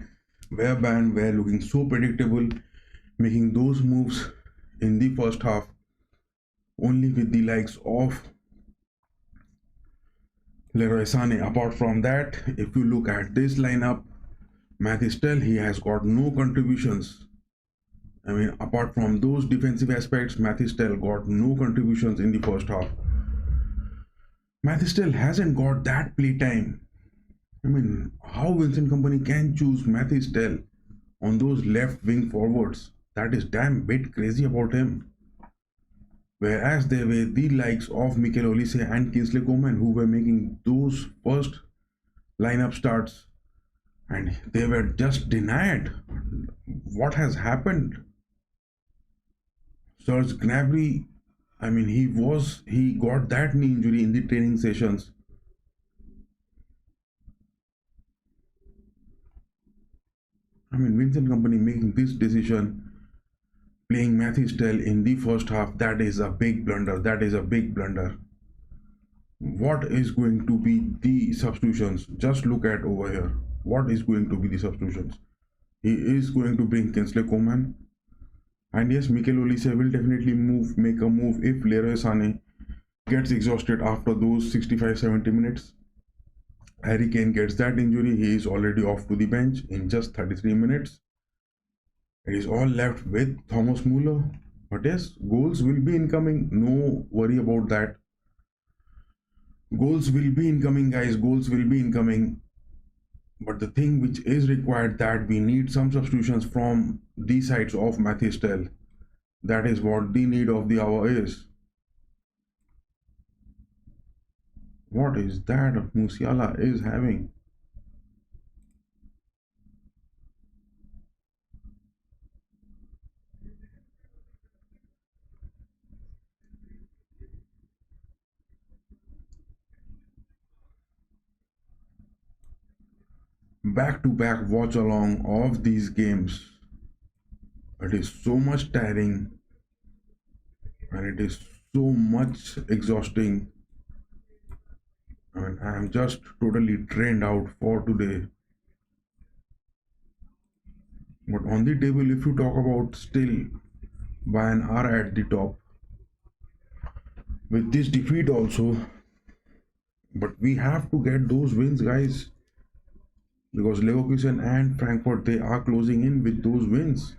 where Bayern were looking so predictable, making those moves in the first half only with the likes of Leroy Sané. Apart from that, if you look at this lineup, Mathis Tel, he has got no contributions. I mean, apart from those defensive aspects, Mathis Tel got no contributions in the first half. Mathis Tel hasn't got that play time. I mean, how Vincent Kompany can choose Mathis Tel on those left wing forwards? That is damn bit crazy about him. Whereas there were the likes of Mikel Olise and Kingsley Coman who were making those first lineup starts, and they were just denied. What has happened? Serge Gnabry, I mean, he got that knee injury in the training sessions. I mean, Vincent Kompany making this decision, playing Mathis Tel in the first half, that is a big blunder. That is a big blunder. What is going to be the substitutions? Just look at over here. What is going to be the substitutions? He is going to bring Kingsley Coman. And yes, Mikel Olise will definitely make a move if Leroy Sané gets exhausted after those 65-70 minutes. Harry Kane gets that injury. He is already off to the bench in just 33 minutes. It is all left with Thomas Muller. But yes, goals will be incoming. No worry about that. Goals will be incoming, guys. Goals will be incoming. But the thing which is required, that we need some substitutions from the sides of Mathis Tel. That is what the need of the hour is. What is that Musiala is having? Back-to-back watch along of these games. It is so much tiring and it is so much exhausting, and I am just totally drained out for today. But on the table, if you talk about, still Bayern are at the top with this defeat also. But we have to get those wins, guys, because Leverkusen and Frankfurt, they are closing in with those wins.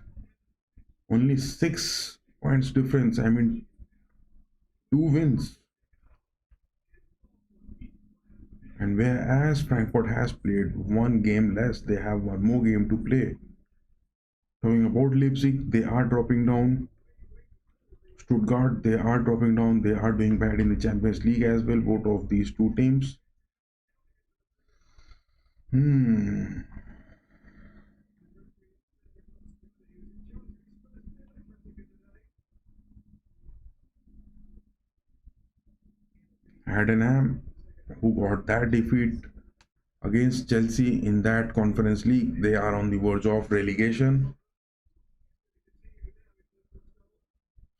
Only 6 points difference. I mean, 2 wins. And whereas Frankfurt has played 1 game less, they have 1 more game to play. Talking about Leipzig, they are dropping down. Stuttgart, they are dropping down. They are doing bad in the Champions League as well, both of these 2 teams. Heidenheim, who got that defeat against Chelsea in that Conference League, they are on the verge of relegation.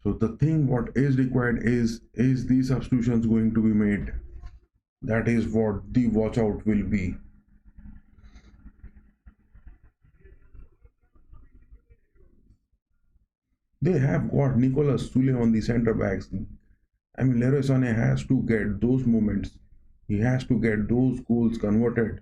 So the thing what is required is the substitutions going to be made? That is what the watch out will be. They have got Nicolas Sule on the centre backs. I mean, Leroy Sané has to get those moments. He has to get those goals converted.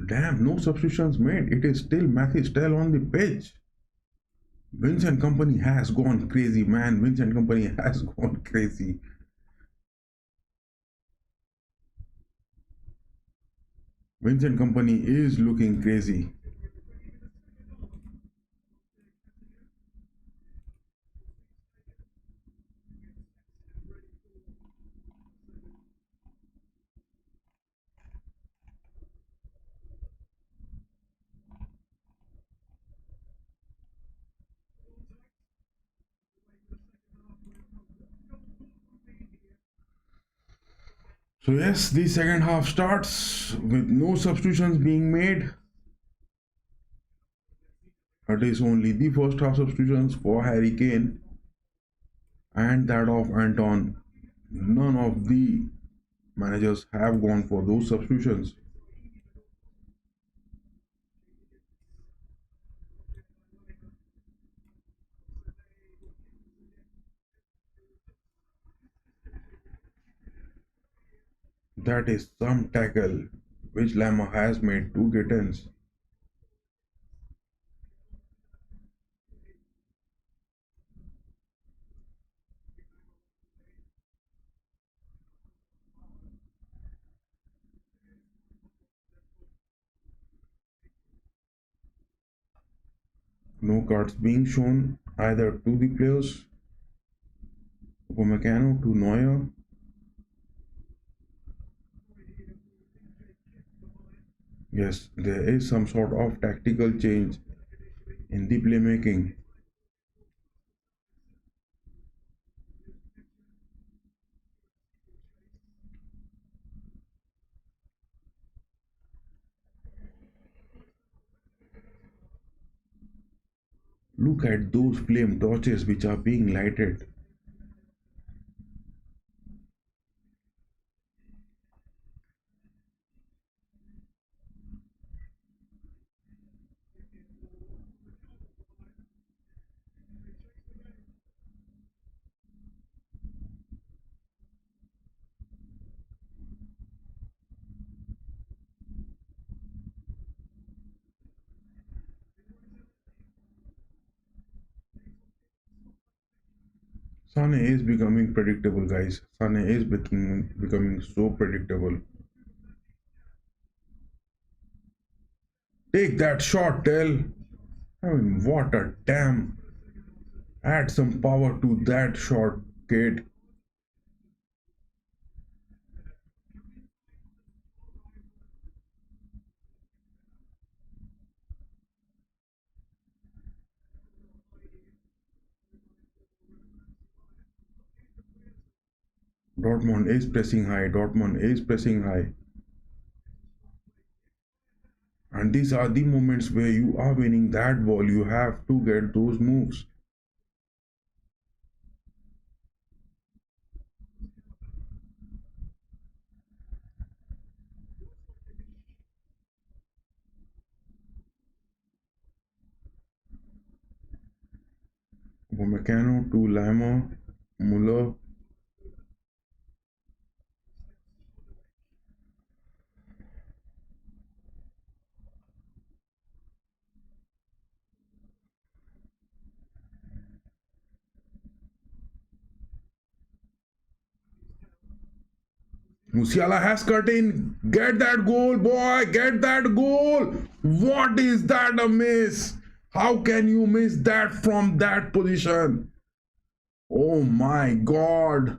Damn, no substitutions made. It is still Mathis Tel on the pitch. Vincent Kompany has gone crazy, man. Vincent Kompany has gone crazy. Vincent Kompany is looking crazy. So yes, the second half starts with no substitutions being made. It is only the first half substitutions for Harry Kane and that of Anton. None of the managers have gone for those substitutions. That is some tackle which Lama has made to Gittins. No cards being shown either to the players, Upamecano to Neuer. Yes, there is some sort of tactical change in the playmaking. Look at those flame torches which are being lighted. Sane is becoming predictable, guys. Sane is becoming so predictable. Take that shot, Tell. I mean, what a damn. Add some power to that shot, kid. Dortmund is pressing high. Dortmund is pressing high. And these are the moments where you are winning that ball. You have to get those moves. Upamecano to Lima, Muller. Musiala has cut in. Get that goal, boy. Get that goal. What is that a miss? How can you miss that from that position? Oh my god.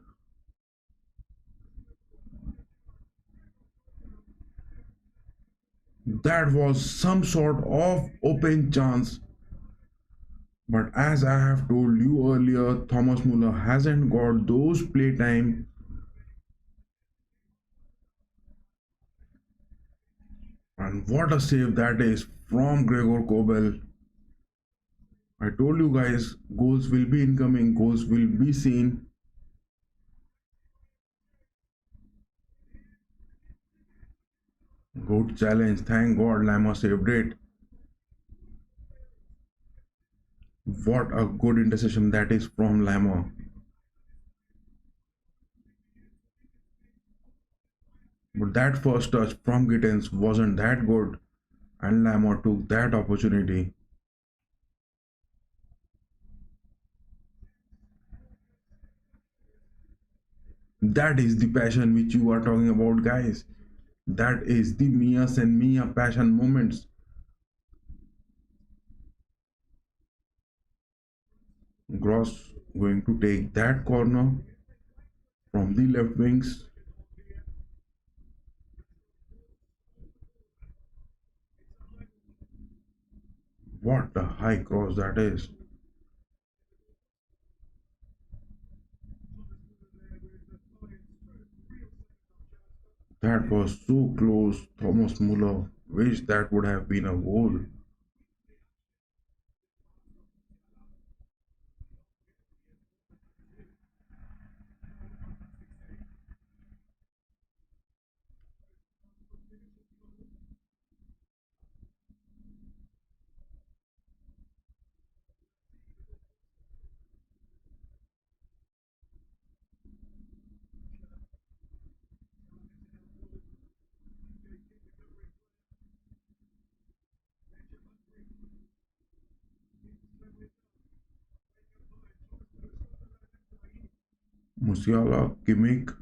That was some sort of open chance. But as I have told you earlier, Thomas Muller hasn't got those playtime. And what a save that is from Gregor Kobel. I told you guys, goals will be incoming, goals will be seen. Good challenge. Thank God Lama saved it. What a good interception that is from Lama. But that first touch from Gittins wasn't that good, and Lama took that opportunity. That is the passion which you are talking about, guys. That is the Mia and Mia passion moments. Gross going to take that corner from the left wings. What a high cross that is. That was so close. Thomas Muller wished that would have been a goal. Musiala, Kimmich,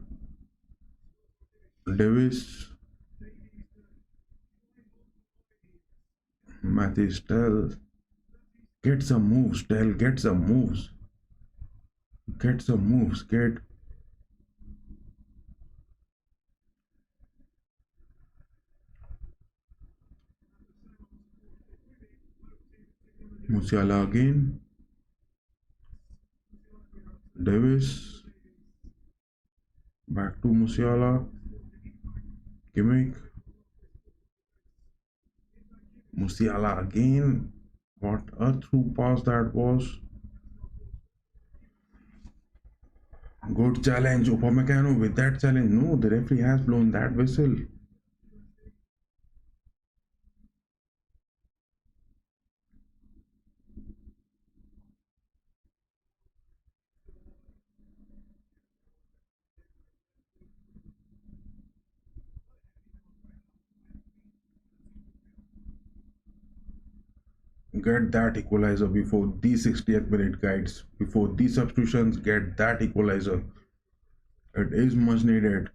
Davis, Mathis Tell. Get some moves, Tell, get some moves. Get some moves, get Musiala again. Davis, back to Musiala, Kimmich, Musiala again. What a through pass that was. Good challenge, Upamecano with that challenge. No, the referee has blown that whistle. Get that equalizer before the 60th minute, guys. Before these substitutions, get that equalizer. It is much needed.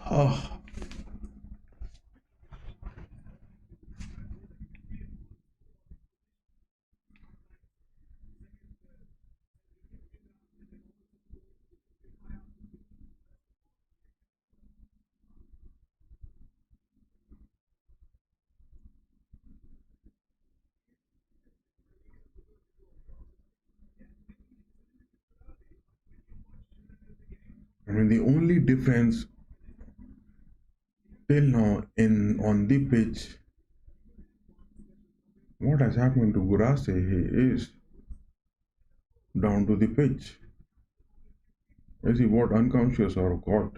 Oh, I mean the only difference till now in on the pitch, what has happened to Gurase? He is down to the pitch. Is he what unconscious or what?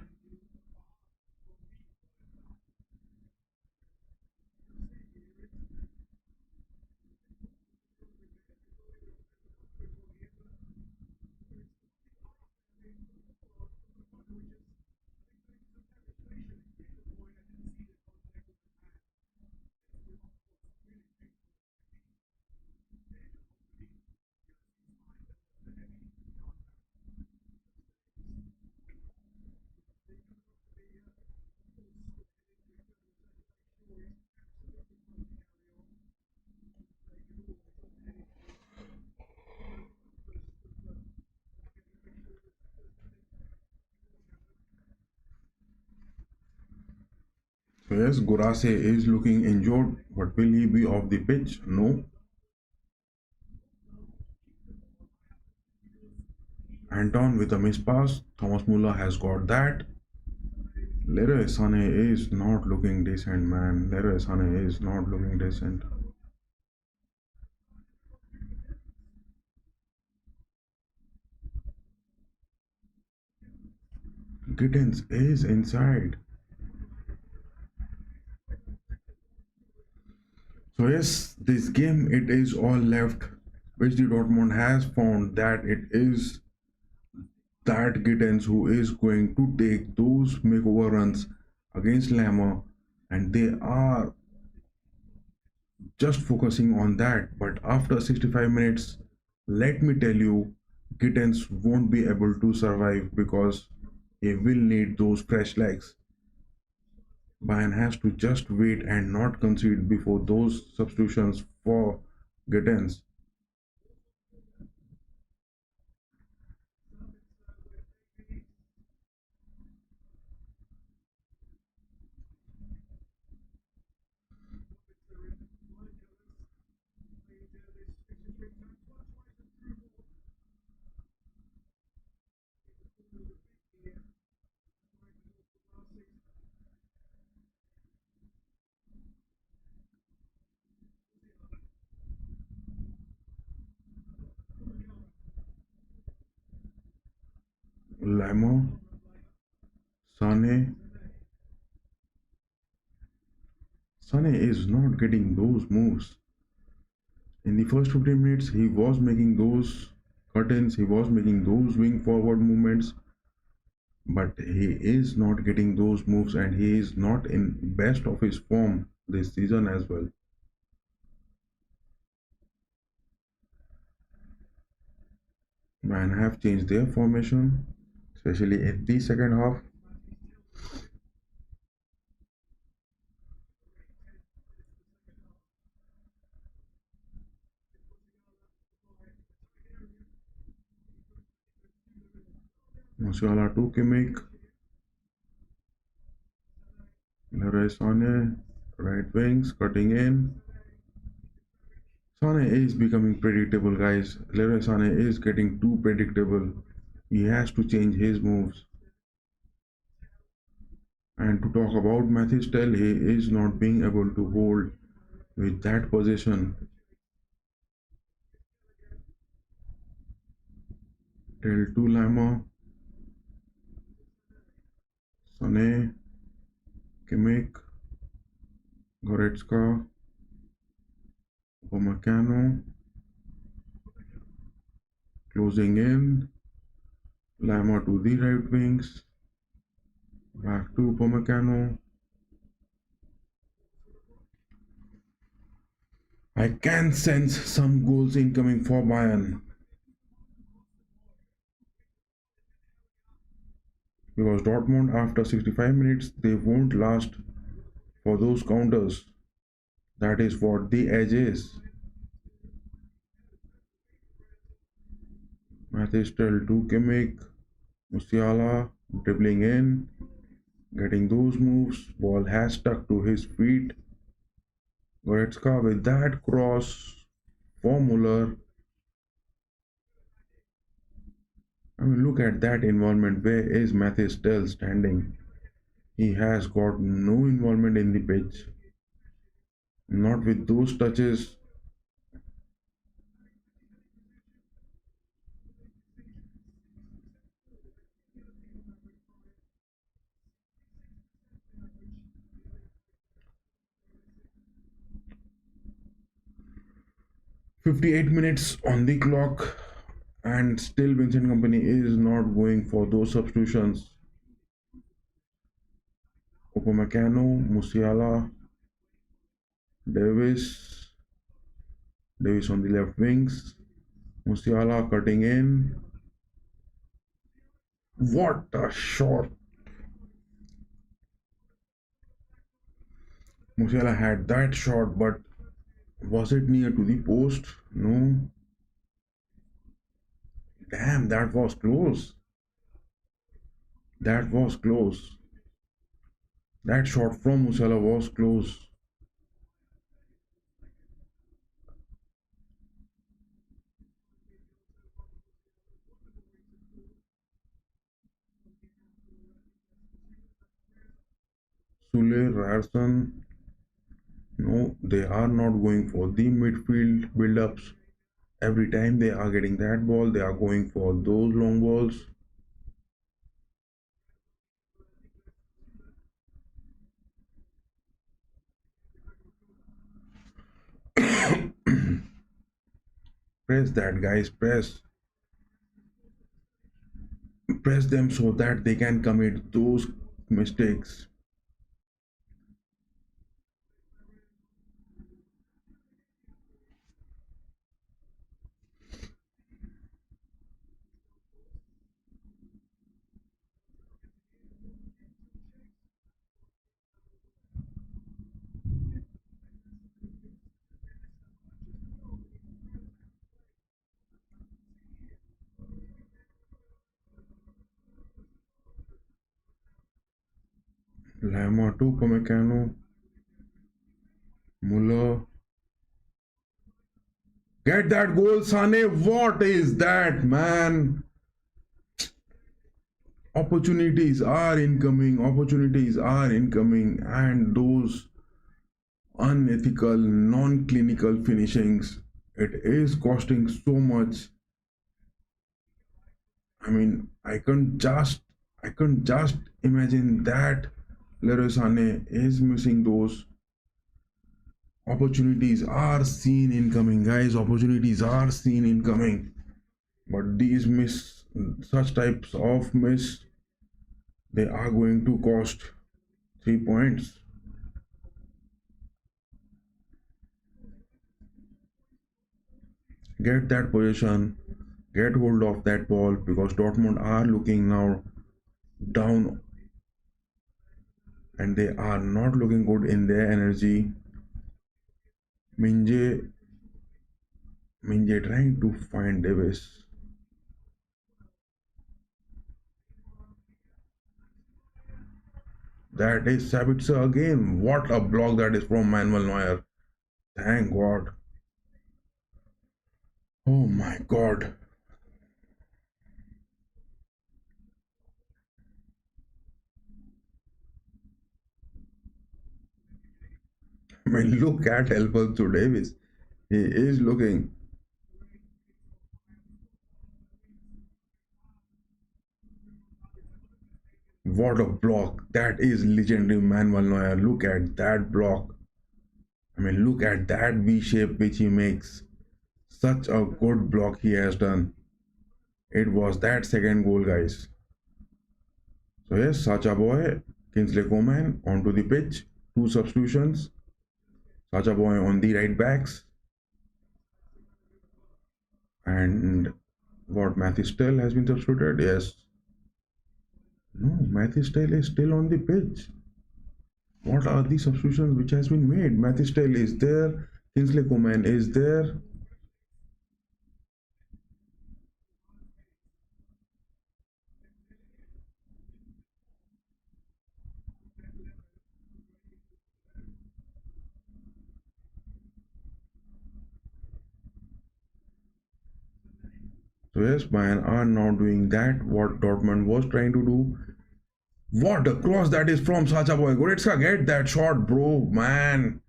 So yes, Gurase is looking injured, but will he be off the pitch? No. Anton with a miss pass. Thomas Muller has got that. Leroy Sané is not looking decent, man. Leroy Sané is not looking decent. Gittins is inside. So yes, this game it is all left, which the Dortmund has found that it is that Gittins who is going to take those makeover runs against Lammer, and they are just focusing on that. But after 65 minutes, let me tell you, Gittins won't be able to survive because he will need those fresh legs. Bayern has to just wait and not concede before those substitutions for Gittins. Lamo, Sane, Sane is not getting those moves. In the first 15 minutes, he was making those curtains, he was making those wing forward movements, but he is not getting those moves and he is not in best of his form this season as well. Man have changed their formation, especially in the second half. Musiala to Kimmich, Leroy Sané, right wings cutting in. Sané is becoming predictable, guys. Leroy Sané is getting too predictable. He has to change his moves. And to talk about Matthew Stell, he is not being able to hold with that position. Tell to Lama, Sané, Kimmich, Goretzka, Upamecano, closing in, Lama to the right wings, back to Upamecano. I can sense some goals incoming for Bayern because Dortmund after 65 minutes they won't last for those counters. That is what the edge is. Mathistell to Kimmich, Musiala dribbling in, getting those moves. Ball has stuck to his feet. Goretzka with that cross for Muller. I mean, look at that involvement. Where is Mathistell standing? He has got no involvement in the pitch. Not with those touches. "58 minutes on the clock and still Vincent Company is not going for those substitutions. Upamecano, Musiala, Davis, Davis on the left wings, Musiala cutting in. What a shot! Musiala had that shot, but was it near to the post? No. Damn, that was close. That was close. That shot from Musiala was close. Sule, Ryerson, no, they are not going for the midfield build-ups. Every time they are getting that ball, they are going for those long balls. Press that, guys, press them so that they can commit those mistakes. Lama to Upamecano, Muller. Get that goal, Sane. What is that, man? Opportunities are incoming, and those unethical, non-clinical finishings, it is costing so much. I mean, I can't just imagine that Leroy Sané is missing those. Opportunities are seen incoming, guys. Opportunities are seen incoming, but these miss, such types of miss They are going to cost 3 points. Get that position, get hold of that ball because Dortmund are looking now down and they are not looking good in their energy. Minje, Minje trying to find Davis. That is Sabitzer again. What a block that is from Manuel Neuer. Thank God. Oh my God. I mean, look at Alfonso Davis. He is looking. What a block. That is legendary Manuel Neuer. Look at that block. I mean, look at that V shape which he makes. Such a good block he has done. It was that second goal, guys. So, yes, Sacha Boy, Kingsley Coman onto the pitch. Two substitutions. Sacha Boy on the right backs. And what, Matthew Stell has been substituted? Yes. No, Matthew Stell is still on the pitch. What are the substitutions which has been made? Matthew Stell is there. Kingsley Coman is there. So yes, Bayern are now doing that what Dortmund was trying to do. What a cross that is from Sacha Boy. Goretzka, get that shot, bro. Man,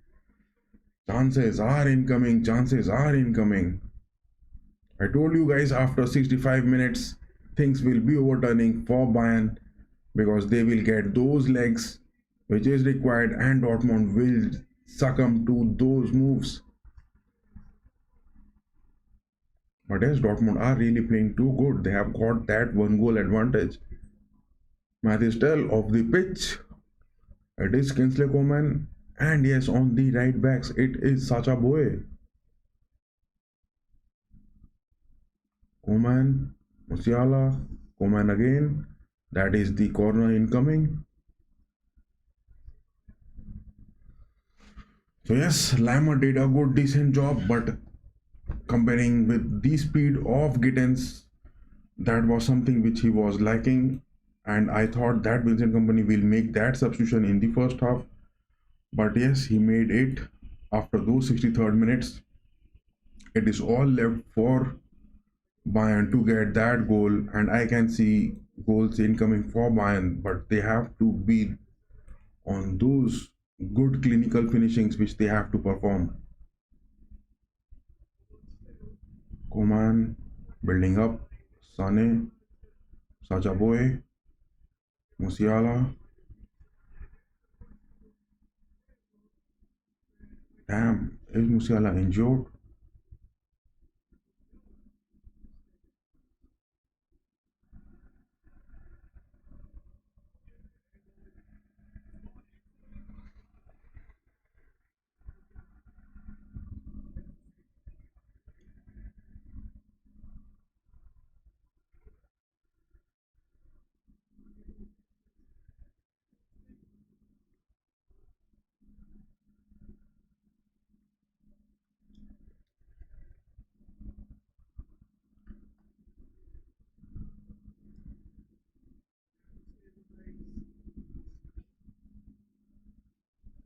chances are incoming. Chances are incoming. I told you guys after 65 minutes, things will be overturning for Bayern because they will get those legs which is required and Dortmund will succumb to those moves. But yes, Dortmund are really playing too good. They have got that one goal advantage. Matthew Stell off the pitch. It is Kingsley Coman. And yes, on the right backs, it is Sacha Boey. Coman, Musiala, Coman again. That is the corner incoming. So yes, Lama did a good decent job, but comparing with the speed of Gittens, that was something which he was lacking. And I thought that Vincent Company will make that substitution in the first half. But yes, he made it after those 63rd minutes. It is all left for Bayern to get that goal, and I can see goals incoming for Bayern, but they have to be on those good clinical finishings which they have to perform. Coman building up, Sane, Sacha Boey, Musiala. Damn, is Musiala injured?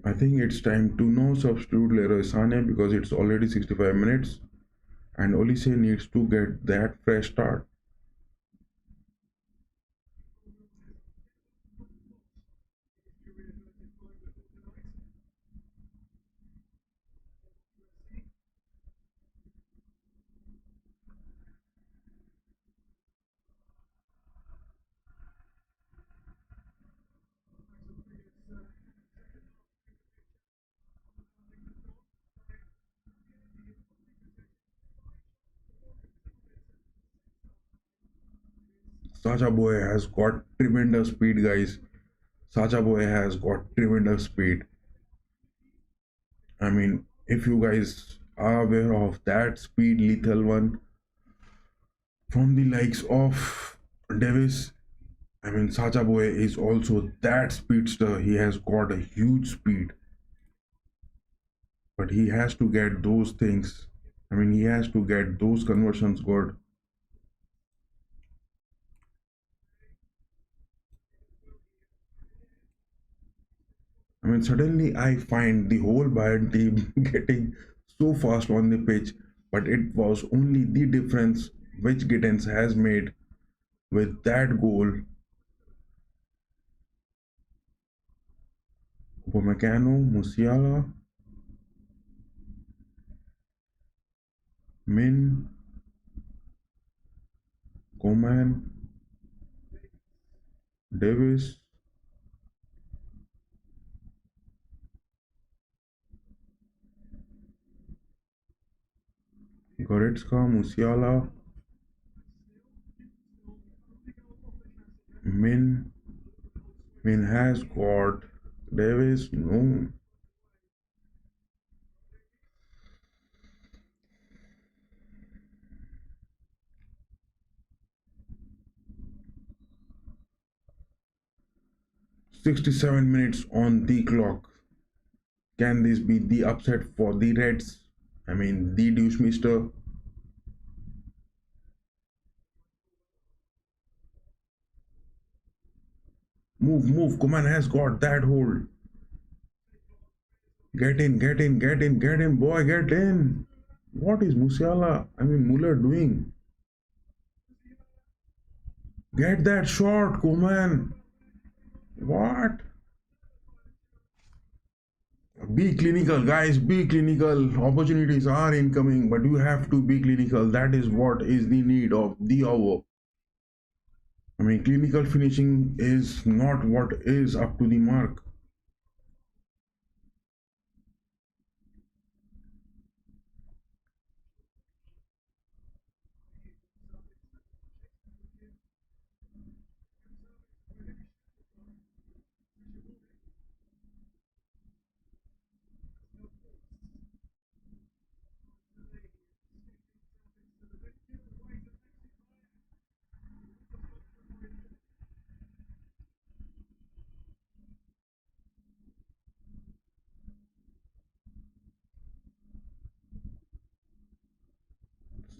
I think it's time to now substitute Leroy Sane because it's already 65 minutes and Olise needs to get that fresh start. Sacha Boy has got tremendous speed, guys. Sacha Boy has got tremendous speed. I mean, if you guys are aware of that speed lethal one from the likes of Davis, I mean, Sacha Boy is also that speedster. He has got a huge speed, but he has to get those things. I mean, he has to get those conversions good. I mean, suddenly I find the whole Bayern team getting so fast on the pitch, but it was only the difference which Gittens has made with that goal. Upamecano, Musiala, Min, Coman, Davis, Goretzka, Musiala, Min. Min has got Davis. No. 67 minutes on the clock. Can this be the upset for the Reds? I mean, the Douchemister. Move, move. Coman has got that hold. Get in, get in, get in, get in, boy, get in. What is Musiala, I mean, Muller doing? Get that shot, Coman. What? Be clinical, guys. Be clinical. Opportunities are incoming, but you have to be clinical. That is what is the need of the hour. I mean, clinical finishing is not what is up to the mark.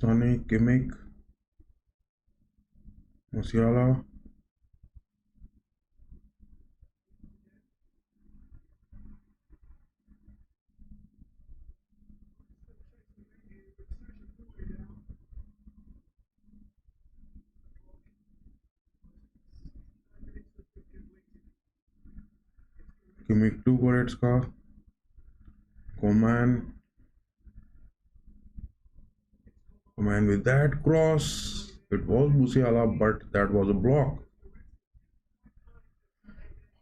Sonny, Kimmich, Musiala, Kimmich to Goretzka, Coman, Coman with that cross. It was Musiala, but that was a block.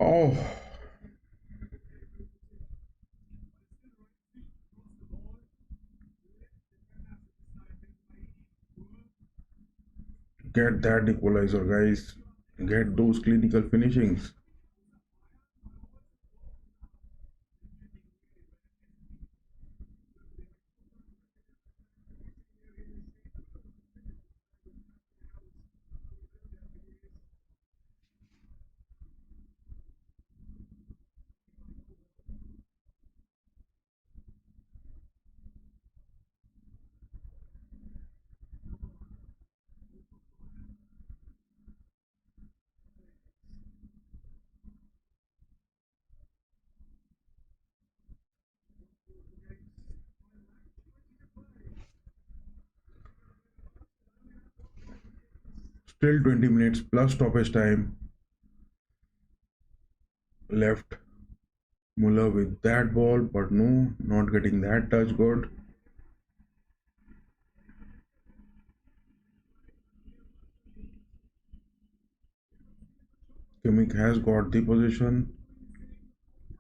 Oh, get that equalizer, guys. Get those clinical finishings. Still 20 minutes plus stoppage time left. Muller with that ball, but no, not getting that touch good. Kimmich has got the position.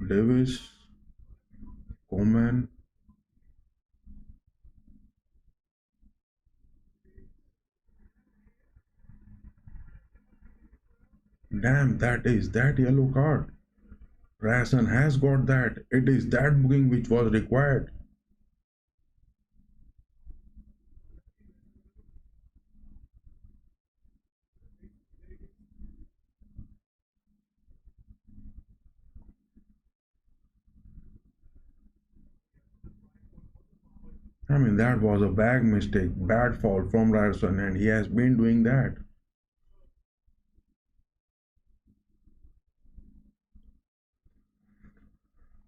Davis, Coman, Damn, that is that yellow card. Rasan has got that. It is that booking which was required. I mean, that was a bad mistake, bad foul from Ryerson, and he has been doing that.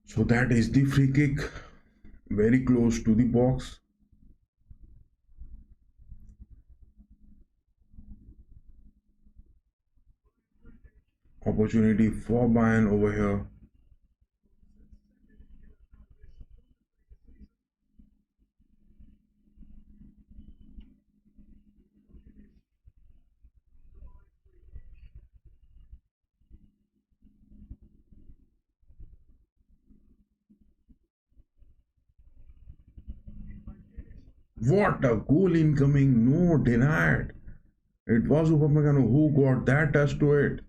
So that is the free kick, very close to the box. Opportunity for Bayern over here. What a goal incoming, no denied. It was Upamecano who got that touch to it.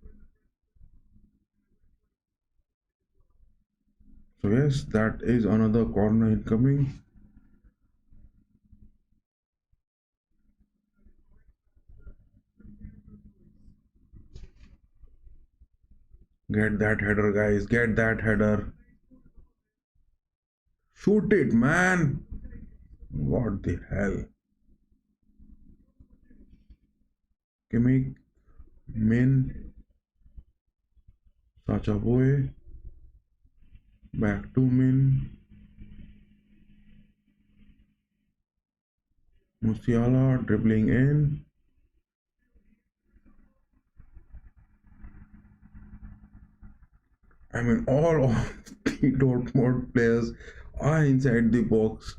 So yes, that is another corner incoming. Get that header, guys. Get that header. Shoot it, man. What the hell? Kimmich, Min, Sacha Boy, back to Min, Musiala dribbling in. I mean, all of the Dortmund players are inside the box.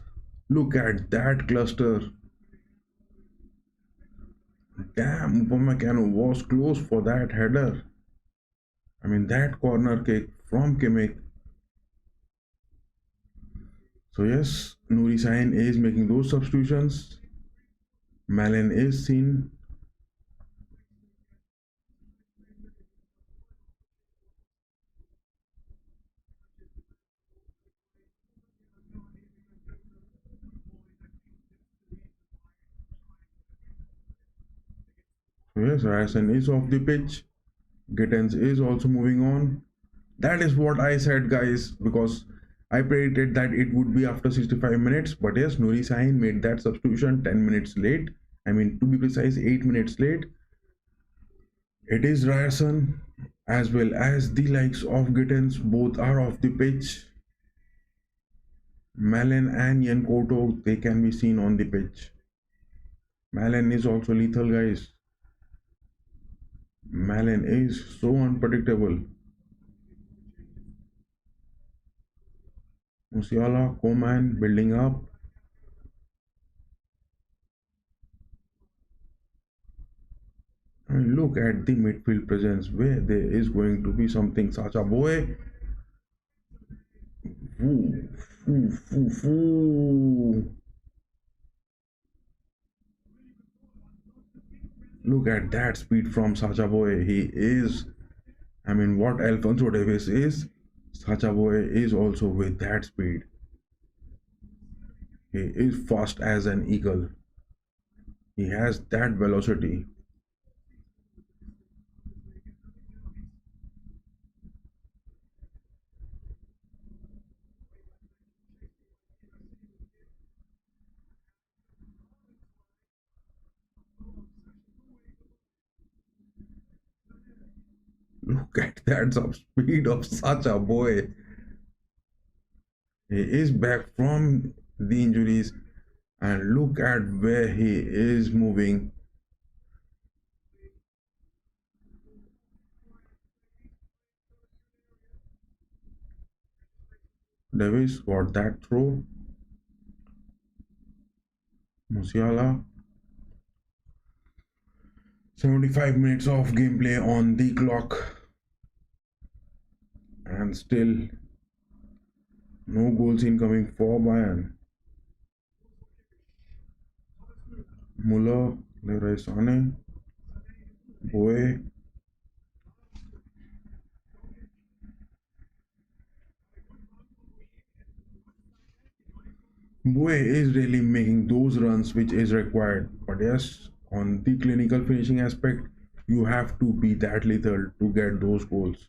Look at that cluster. Damn, Upamecano was close for that header. I mean, that corner kick from Kimmich. So yes, Nuri Sahin is making those substitutions. Malin is seen. So yes, Ryerson is off the pitch. Gittens is also moving on. That is what I said, guys, because I predicted that it would be after 65 minutes. But yes, Nuri Sahin made that substitution 10 minutes late. I mean, to be precise, 8 minutes late. It is Ryerson as well as the likes of Gittens. Both are off the pitch. Malen and Yenkoto, they can be seen on the pitch. Malen is also lethal, guys. Malen is so unpredictable. Musiala, Coman building up. And look at the midfield presence where there is going to be something. Sacha Boy. Woo, woo, woo, woo. Look at that speed from Sacha Boy. He is, I mean, what Alfonso Davis is, Sacha Boy is also with that speed. He is fast as an eagle. He has that velocity. Look at that speed of Sacha Boy. He is back from the injuries and look at where he is moving. Davis got that throw. Musiala. 75 minutes of gameplay on the clock. And still no goals incoming for Bayern. Muller, Leroy Sané, Boe. Boy is really making those runs which is required. But yes, on the clinical finishing aspect, you have to be that lethal to get those goals.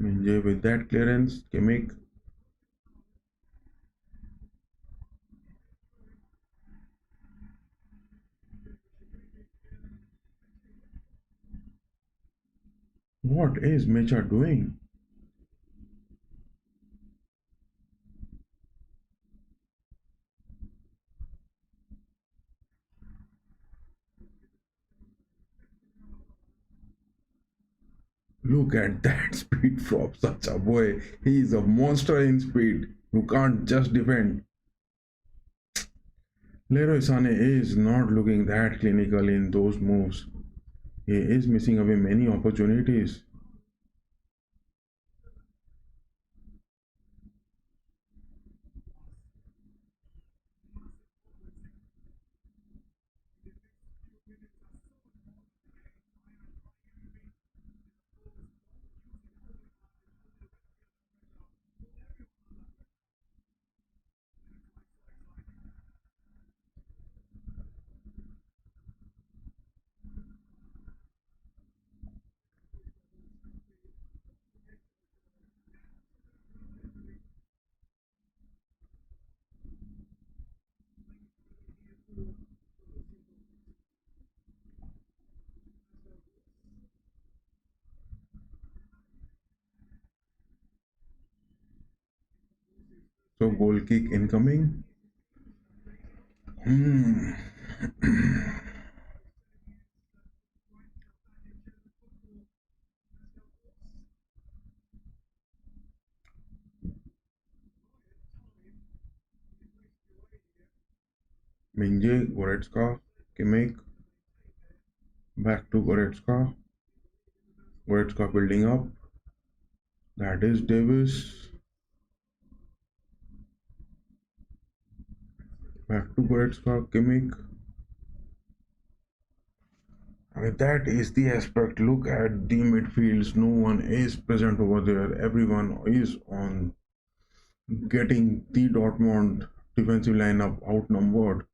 Minje with that clearance, Kimmich. What is Mecha doing? Look at that speed from such a boy. He is a monster in speed. You can't just defend. Leroy Sané is not looking that clinical in those moves. He is missing away many opportunities. So goal kick incoming. Hmm. Minje, Goretzka, Kimmich, back to Goretzka. Goretzka building up. That is Davis. Back to Goretzka, Kimmich. I mean, that is the aspect. Look at the midfields. No one is present over there. Everyone is on getting the Dortmund defensive lineup outnumbered.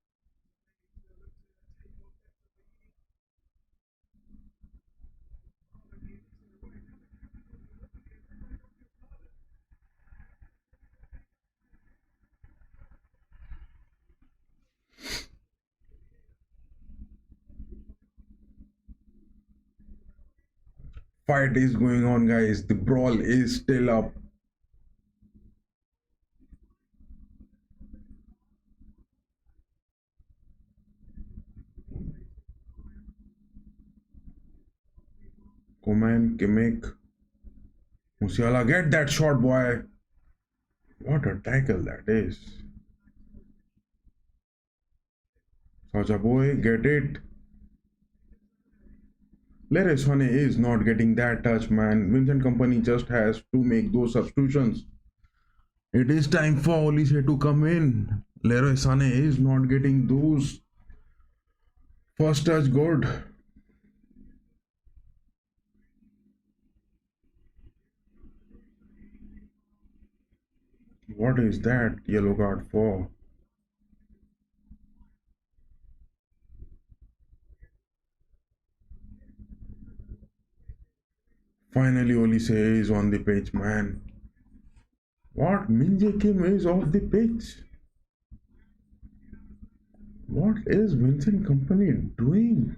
Fight is going on, guys. The brawl is still up. Coman, Kimmich, Musiala, get that shot, boy. What a tackle that is. Such a boy, get it. Leroy Sané is not getting that touch, man. Vincent Company just has to make those substitutions. It is time for Olise to come in. Leroy Sané is not getting those first touch good. What is that yellow card for? Finally, Olise is on the pitch, man. What? Minje Kim is off the pitch. What is Vincent Company doing?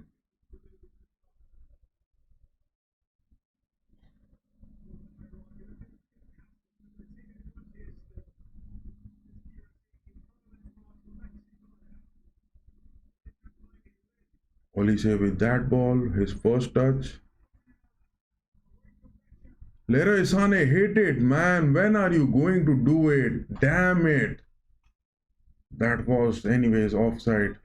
Olise with that ball, his first touch. Leroy Sané hit it, man. When are you going to do it? Damn it. That was, anyways, offside.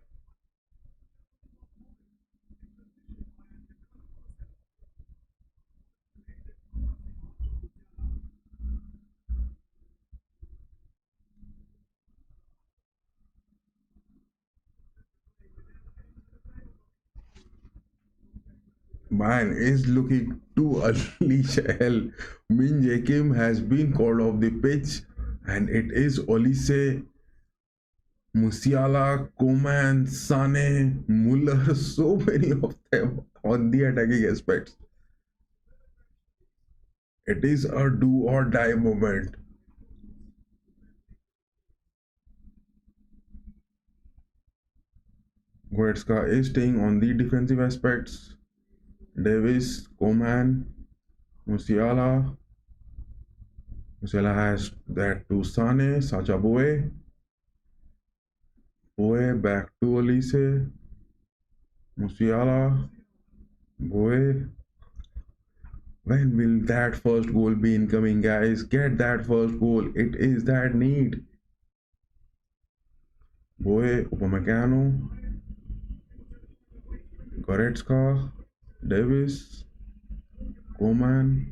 Man is looking to unleash hell. Min Jae has been called off the pitch, and it is Olise, Musiala, Coman, Sane, Muller, so many of them on the attacking aspects. It is a do or die moment. Goretzka is staying on the defensive aspects. Davis, Coman, Musiala. Musiala has that to Sane, Sacha Boe. Boe back to Olise. Musiala. Boe. When will that first goal be incoming, guys? Get that first goal. It is that need. Boe, Upamecano, Goretzka, Davis, Coman,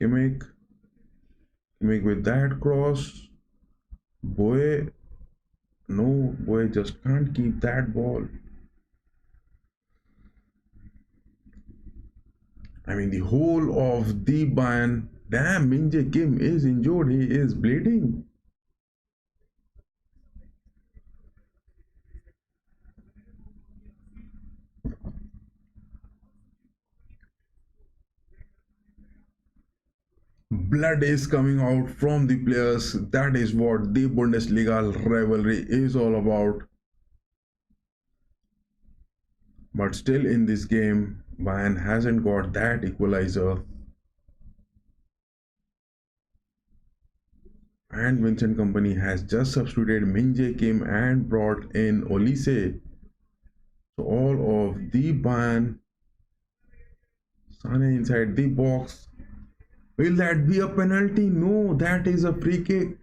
Kimmich, Kimmich with that cross. Boe, no, Boe just can't keep that ball. I mean, the whole of the Bayern. Damn, Min Jae Kim is injured. He is bleeding. Blood is coming out from the players. That is what the Bundesliga rivalry is all about. But still, in this game, Bayern hasn't got that equalizer. And Vincent Company has just substituted Min Jae Kim and brought in Olise. So all of the Bayern, Sane inside the box. Will that be a penalty? No, that is a free kick.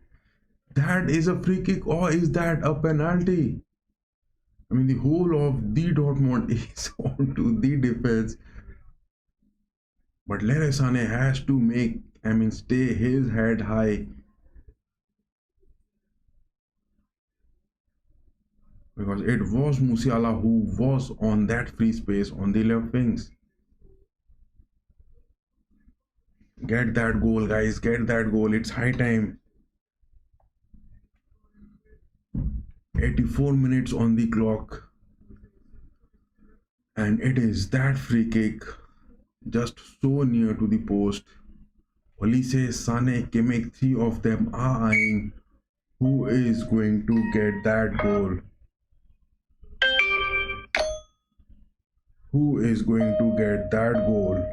That is a free kick, or is that a penalty? I mean, the whole of the Dortmund is onto the defense. But Leroy Sané has to stay his head high. Because it was Musiala who was on that free space on the left wings. Get that goal, guys. Get that goal. It's high time. 84 minutes on the clock. And it is that free kick just so near to the post. Olise, Sane, Kimmich, three of them are eyeing who is going to get that goal. Who is going to get that goal?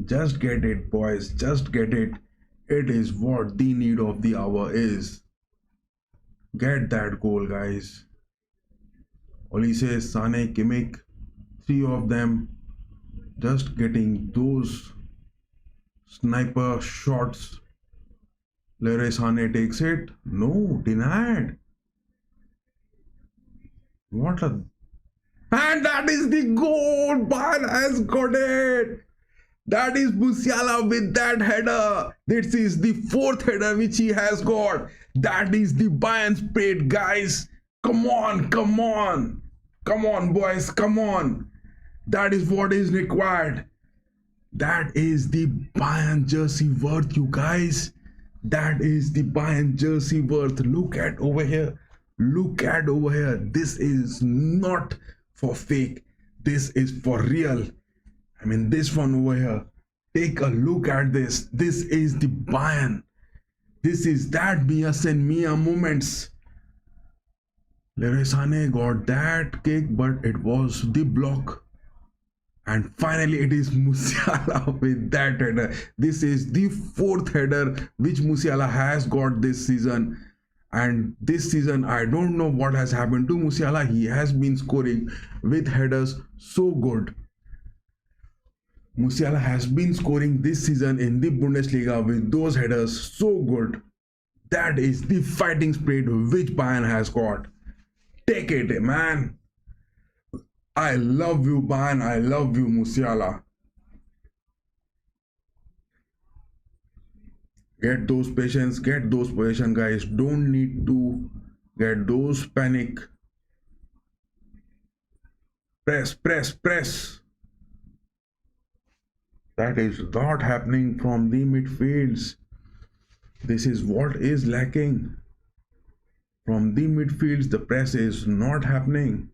Just get it, boys. Just get it. It is what the need of the hour is. Get that goal, guys. Olise, Sane, Kimmich, three of them just getting those sniper shots. Leroy Sane takes it. No, denied. What a... And that is the goal! Bayern has got it! That is Musiala with that header. This is the fourth header which he has got. That is the Bayern spirit, guys. Come on, come on. Come on, boys, come on. That is what is required. That is the Bayern jersey worth, you guys. That is the Bayern jersey worth. Look at over here. Look at over here. This is not for fake. This is for real. I mean, this one over here. Take a look at this. This is the Bayern. This is that Mia and Mia moments. Leroy Sané got that kick, but it was the block. And finally, it is Musiala with that header. This is the fourth header which Musiala has got this season. And this season, I don't know what has happened to Musiala. He has been scoring with headers so good. Musiala has been scoring this season in the Bundesliga with those headers so good. That is the fighting spirit which Bayern has got. Take it, man. I love you, Bayern. I love you, Musiala. Get those patience, get those possession, guys. Don't need to get those panic. Press, press, press. That is not happening from the midfields. This is what is lacking. From the midfields, the press is not happening.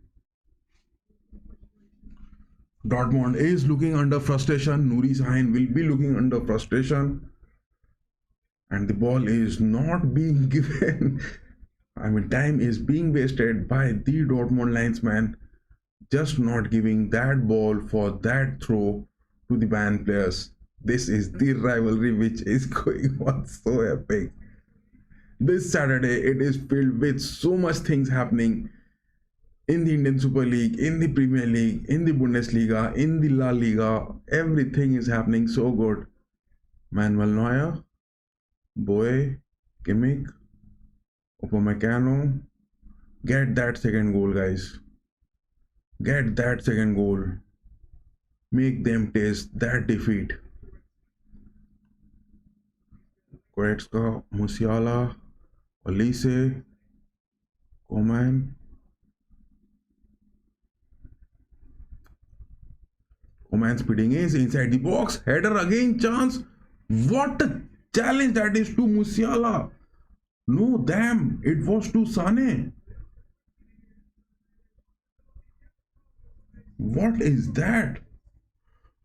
Dortmund is looking under frustration. Nuri Sahin will be looking under frustration. And the ball is not being given. I mean, time is being wasted by the Dortmund linesman, just not giving that ball for that throw to the Bayern players. This is the rivalry which is going on so epic. This Saturday, it is filled with so much things happening in the Indian Super League, in the Premier League, in the Bundesliga, in the La Liga. Everything is happening so good. Manuel Neuer, Boe, Kimmich, Upamecano. Get that second goal, guys. Get that second goal. Make them taste that defeat. Goretzka, Musiala, Olise, Coman. Coman speeding is inside the box. Header again, chance. What a challenge that is to Musiala. No, damn, it was to Sane. What is that?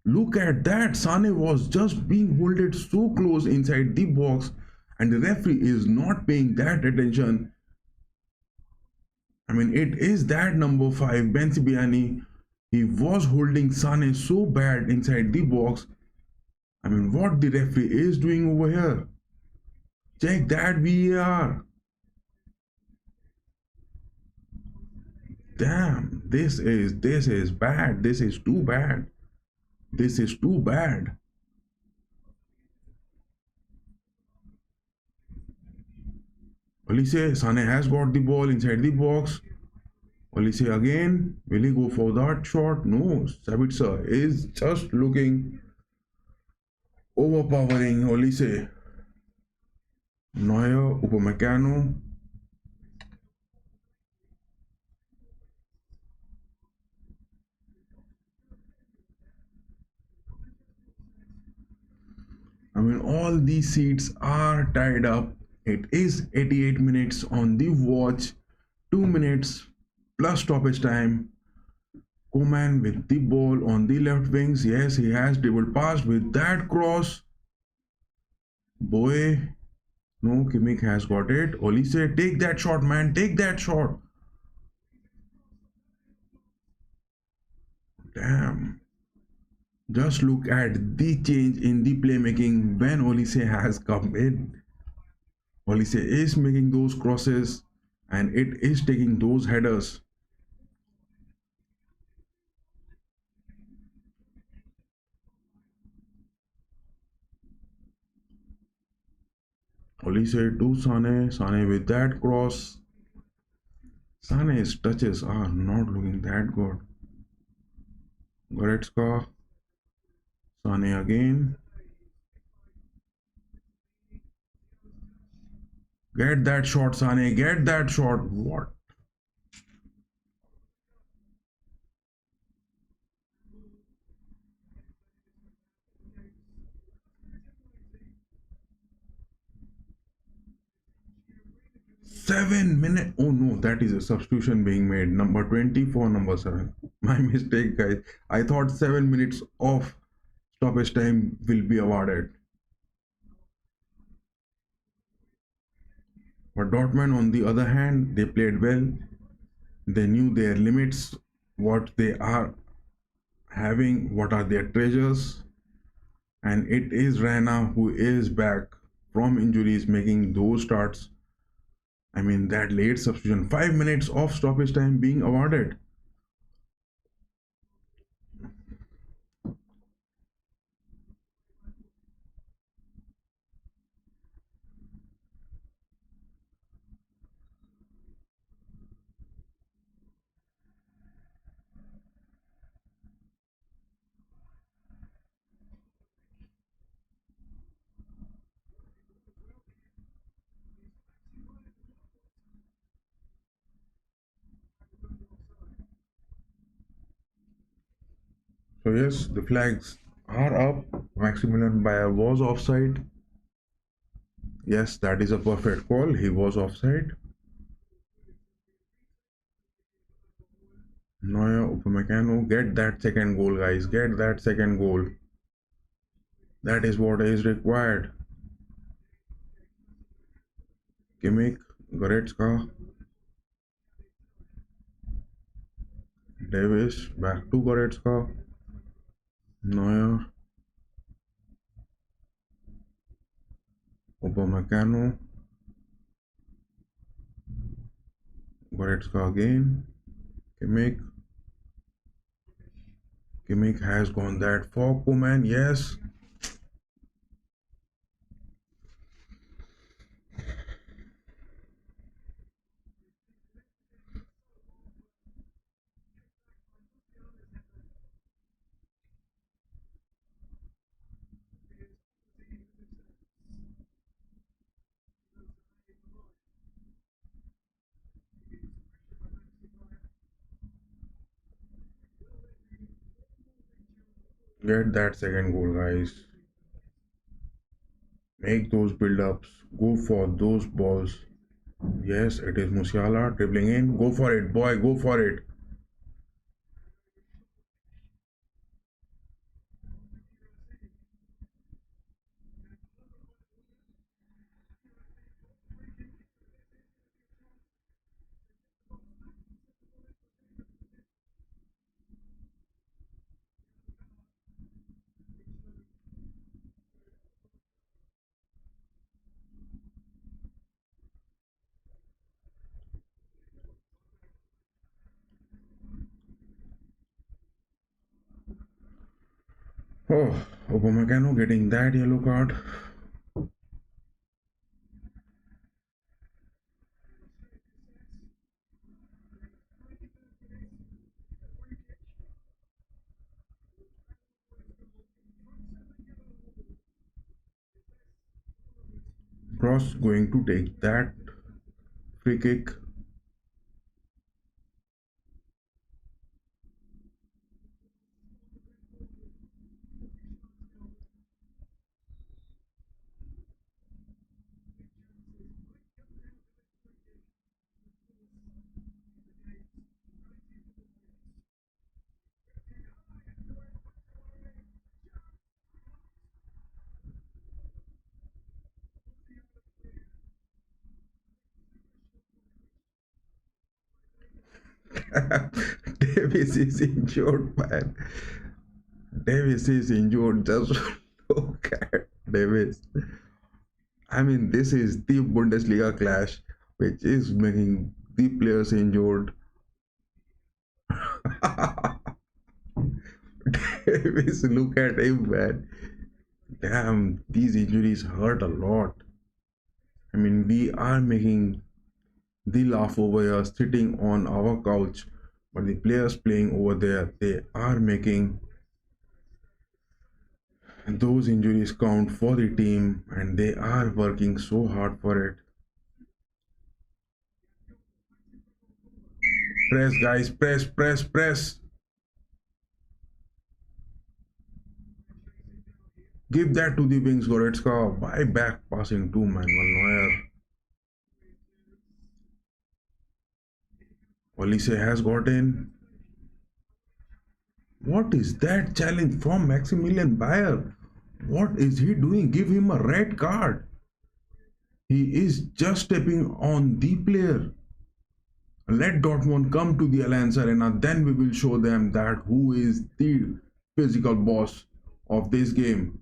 Look at that. Sane was just being holded so close inside the box, and the referee is not paying that attention. I mean, it is that number 5, Benzibiani. He was holding Sane so bad inside the box. I mean, what the referee is doing over here? Check that VAR. Damn, this is bad. This is too bad. This is too bad. Olise, Sane has got the ball inside the box. Olise again. Will he go for that shot? No. Sabitzer is just looking overpowering Olise. Neuer, Upamecano. I mean, all these seats are tied up. It is 88 minutes on the watch, 2 minutes plus stoppage time. Coman with the ball on the left wings. Yes, he has dribbled past with that cross. Boy, no, Kimmich has got it. Olise, take that shot, man. Take that shot. Damn. Just look at the change in the playmaking when Olise has come in. Olise is making those crosses and it is taking those headers. Olise to Sane, Sane with that cross. Sane's touches are not looking that good. Goretzka, Sane again. Get that shot, Sane. Get that shot. What? Seven minutes. Oh no, that is a substitution being made. Number 20 for number 7. My mistake, guys. I thought 7 minutes of stoppage time will be awarded. But Dortmund, on the other hand, they played well. They knew their limits, what they are having, what are their treasures. And it is Rana who is back from injuries making those starts. I mean, that late substitution, 5 minutes of stoppage time being awarded. So yes, the flags are up. Maximilian Bayer was offside. Yes, that is a perfect call. He was offside. Neuer, Upamecano, get that second goal, guys. Get that second goal. That is what is required. Kimmich, Goretzka, Davis, back to Goretzka, Neuer, Upamecano, Goretzka again, Kimmich. Kimmich has gone that for Koeman, yes. Get that second goal, guys. Make those build-ups. Go for those balls. Yes, it is Musiala dribbling in. Go for it, boy. Go for it. Oh, Upamecano getting that yellow card. Cross going to take that free kick. Davis is injured, man. Davis is injured. Just look at Davis. I mean, this is the Bundesliga clash, which is making the players injured. Davis, look at him, man. Damn, these injuries hurt a lot. I mean, we are making the laugh over here sitting on our couch, but the players playing over there, they are making those injuries count for the team and they are working so hard for it. Press, guys, press, press, press. Give that to the wings, Goretzka. By back passing to Manuel Neuer. Olise has got in. What is that challenge from Maximilian Bayer? What is he doing? Give him a red card. He is just stepping on the player. Let Dortmund come to the Allianz Arena, then we will show them that who is the physical boss of this game.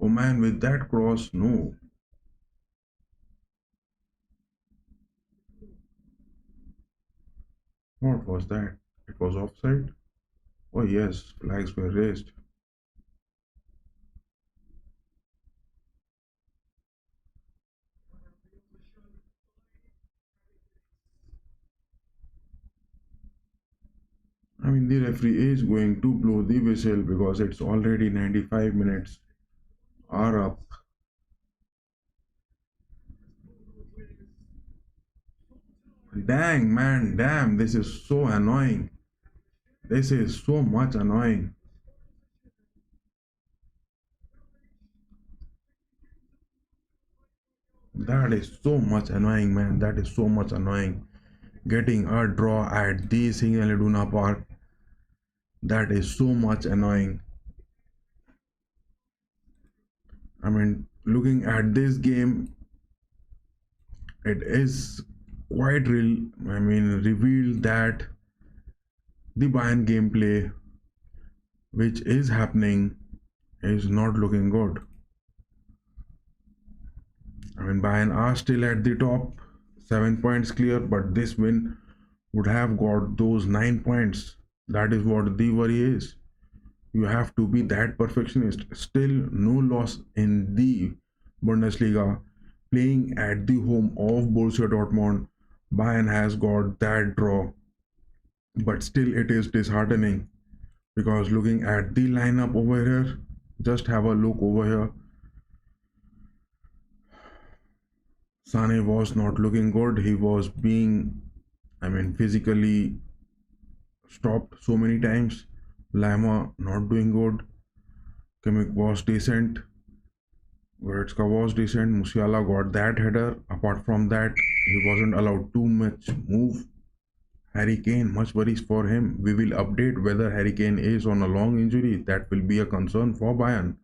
Oh man, with that cross, no. What was that? It was offside? Oh yes, flags were raised. I mean, the referee is going to blow the whistle because it's already 95 minutes are up. Dang, man, damn, this is so annoying. This is so much annoying. That is so much annoying, man. That is so much annoying. Getting a draw at the Single Iduna Park. That is so much annoying. I mean, looking at this game, it is quite real. I mean, revealed that the Bayern gameplay, which is happening, is not looking good. I mean, Bayern are still at the top, 7 points clear, but this win would have got those 9 points. That is what the worry is. You have to be that perfectionist. Still, no loss in the Bundesliga. Playing at the home of Borussia Dortmund, Bayern has got that draw, but still, it is disheartening because looking at the lineup over here, just have a look over here. Sane was not looking good. He was being, I mean, physically stopped so many times. Lama not doing good. Kimmich was decent. Goretzka was decent. Musiala got that header. Apart from that, he wasn't allowed too much move. Harry Kane, much worries for him. We will update whether Harry Kane is on a long injury. That will be a concern for Bayern.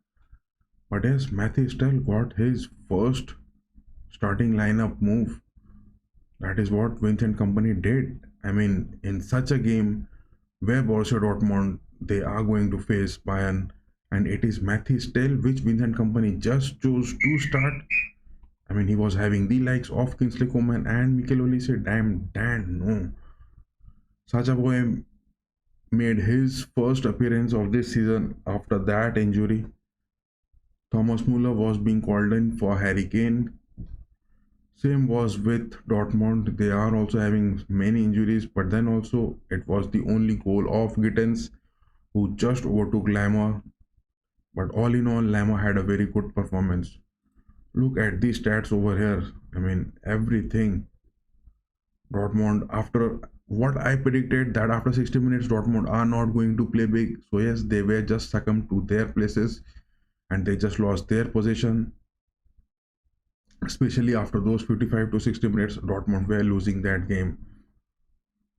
But yes, Matthew still got his first starting lineup move. That is what Vincent Company did. I mean, in such a game where Borussia Dortmund they are going to face Bayern, and it is Matthew Stell which Vincent Company just chose to start. I mean, he was having the likes of Kingsley Coman and Mikel Olise. Damn, no. Sacha Boy made his first appearance of this season after that injury. Thomas Muller was being called in for Harry Kane. Same was with Dortmund. They are also having many injuries, but then also it was the only goal of Gittens who just overtook Lama. But all in all, Lama had a very good performance. Look at the stats over here. I mean, everything. Dortmund, after what I predicted, that after 60 minutes, Dortmund are not going to play big. So, yes, they were just succumbed to their places and they just lost their position. Especially after those 55 to 60 minutes, Dortmund were losing that game.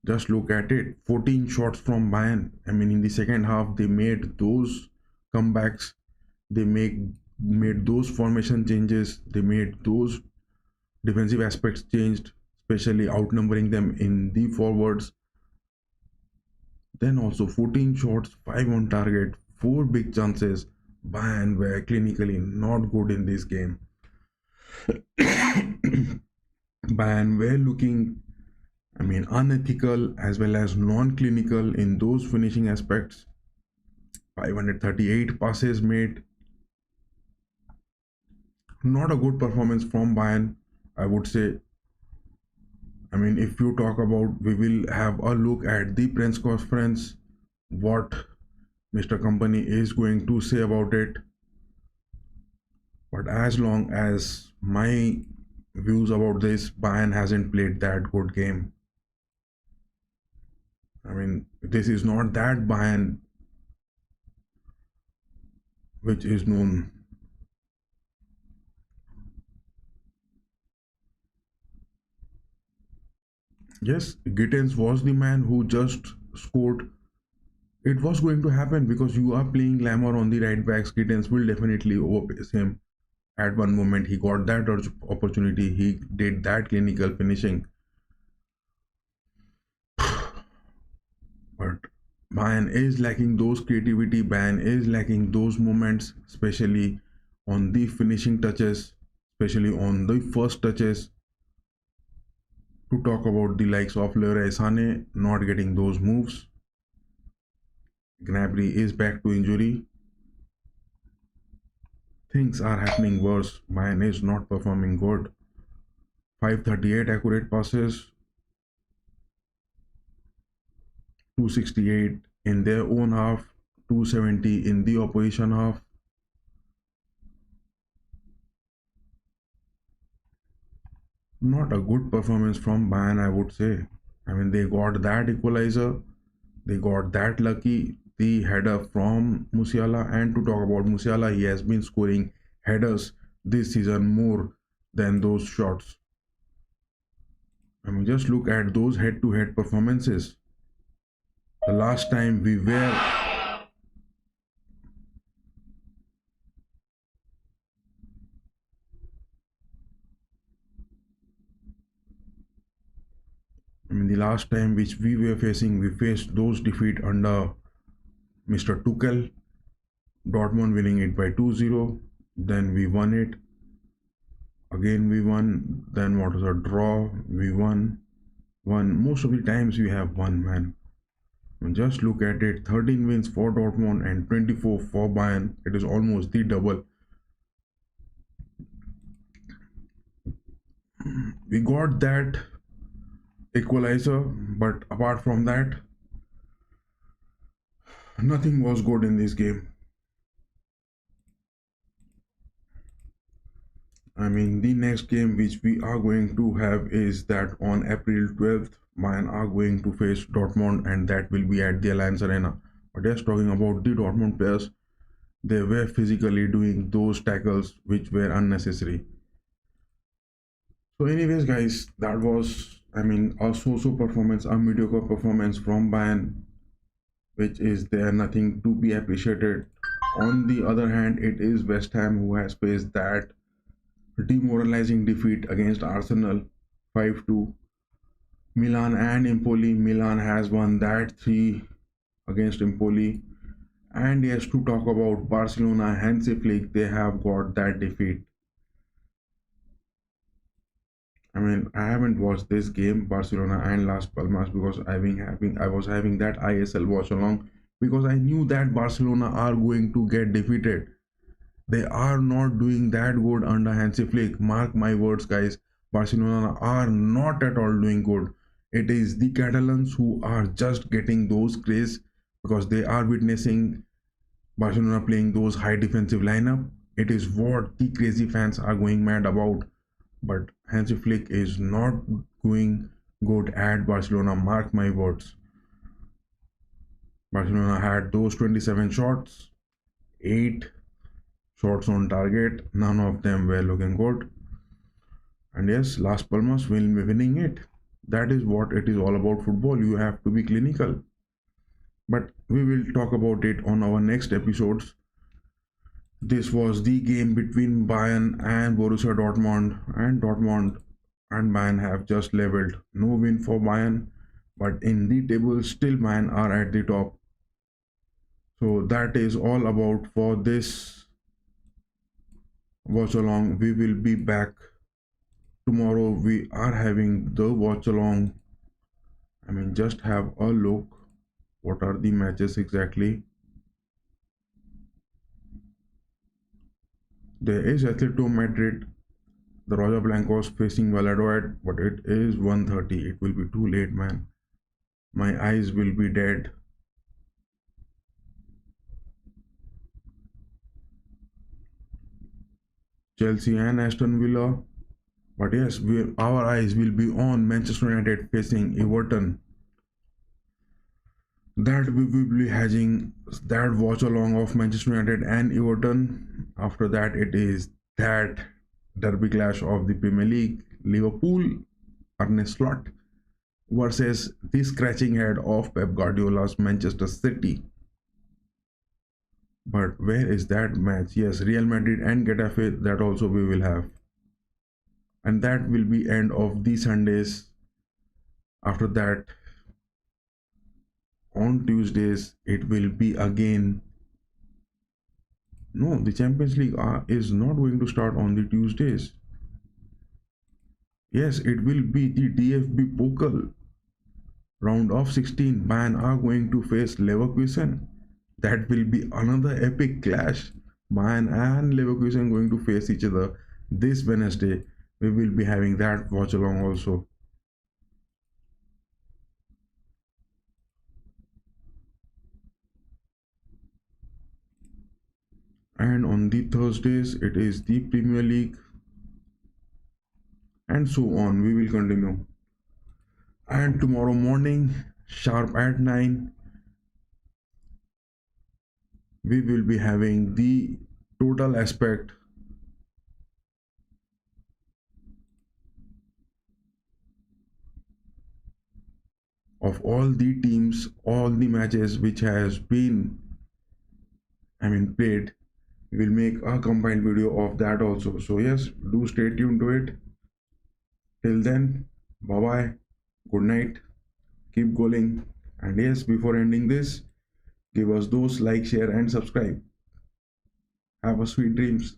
Just look at it, 14 shots from Bayern. I mean, in the second half, they made those comebacks. They made those formation changes. They made those defensive aspects changed, especially outnumbering them in the forwards. Then also 14 shots, 5 on target, 4 big chances. Bayern were clinically not good in this game. Bayern were looking, I mean, unethical as well as non-clinical in those finishing aspects. 538 passes made. Not a good performance from Bayern, I would say. I mean, if you talk about, we will have a look at the press conference, what Mr. Company is going to say about it. But as long as my views about this, Bayern hasn't played that good game. I mean, this is not that Bayern which is known. Yes, Gittens was the man who just scored. It was going to happen because you are playing Lamar on the right backs. Gittens will definitely overpace him. At one moment, he got that opportunity. He did that clinical finishing. But Bayern is lacking those creativity. Bayern is lacking those moments, especially on the finishing touches, especially on the first touches. To talk about the likes of Leroy Sané not getting those moves. Gnabry is back to injury. Things are happening worse. Bayern is not performing good. 538 accurate passes, 268 in their own half, 270 in the opposition half. Not a good performance from Bayern, I would say. I mean, they got that equalizer, they got that lucky, the header from Musiala. And to talk about Musiala, he has been scoring headers this season more than those shots. I mean, just look at those head-to-head performances. The last time we were, I mean, the last time which we were facing, we faced those defeat under Mr. Tuchel. Dortmund winning it by 2-0. Then we won it. Again we won. Then what was a draw? We won. Most of the times we have won, man. And just look at it, 13 wins for Dortmund and 24 for Bayern. It is almost the double. We got that equalizer, but apart from that, nothing was good in this game. I mean, the next game which we are going to have is that on April 12th, Bayern are going to face Dortmund, and that will be at the Allianz Arena. But just talking about the Dortmund players, they were physically doing those tackles which were unnecessary. So, anyways, guys, that was, I mean, a so-so performance, a mediocre performance from Bayern, which is there nothing to be appreciated. On the other hand, it is West Ham who has faced that demoralizing defeat against Arsenal 5-2. Milan and Empoli. Milan has won that 3 against Empoli. And yes, to talk about Barcelona, Hansi Flick, they have got that defeat. I mean, I haven't watched this game, Barcelona and Las Palmas, because I was having that ISL watch along, because I knew that Barcelona are going to get defeated. They are not doing that good under Hansi Flick. Mark my words, guys. Barcelona are not at all doing good. It is the Catalans who are just getting those craze because they are witnessing Barcelona playing those high defensive lineup. It is what the crazy fans are going mad about. But Hansi Flick is not going good at Barcelona. Mark my words. Barcelona had those 27 shots, 8 shots on target. None of them were looking good. And yes, Las Palmas will be winning it. That is what it is all about football. You have to be clinical. But we will talk about it on our next episodes. This was the game between Bayern and Borussia Dortmund, and Bayern have just leveled. No win for Bayern, but in the table still Bayern are at the top. So that is all about for this watch along. We will be back tomorrow. We are having the watch along. I mean, just have a look. What are the matches exactly? There is Atletico Madrid, the Roja Blancos facing Valladolid, but it is 1:30. It will be too late, man. My eyes will be dead. Chelsea and Aston Villa. But yes, our eyes will be on Manchester United facing Everton. That we will be having that watch along of Manchester United and Everton. After that, it is that derby clash of the Premier League, Liverpool, Arne Slot versus the scratching head of Pep Guardiola's Manchester City. But where is that match? Yes, Real Madrid and Getafe, that also we will have. And that will be end of the Sundays. After that, on Tuesdays, it will be again. No, the Champions League is not going to start on the Tuesdays. Yes, it will be the DFB Pokal. Round of 16, Bayern are going to face Leverkusen. That will be another epic clash. Bayern and Leverkusen going to face each other this Wednesday. We will be having that watch along also. And on the Thursdays, it is the Premier League, and so on. We will continue. And tomorrow morning, sharp at 9, we will be having the total aspect of all the teams, all the matches which has been played. We will make a combined video of that also. So yes, do stay tuned to it. Till then, bye bye, good night, keep going, and yes, before ending this, give us those like, share, and subscribe. Have a sweet dreams.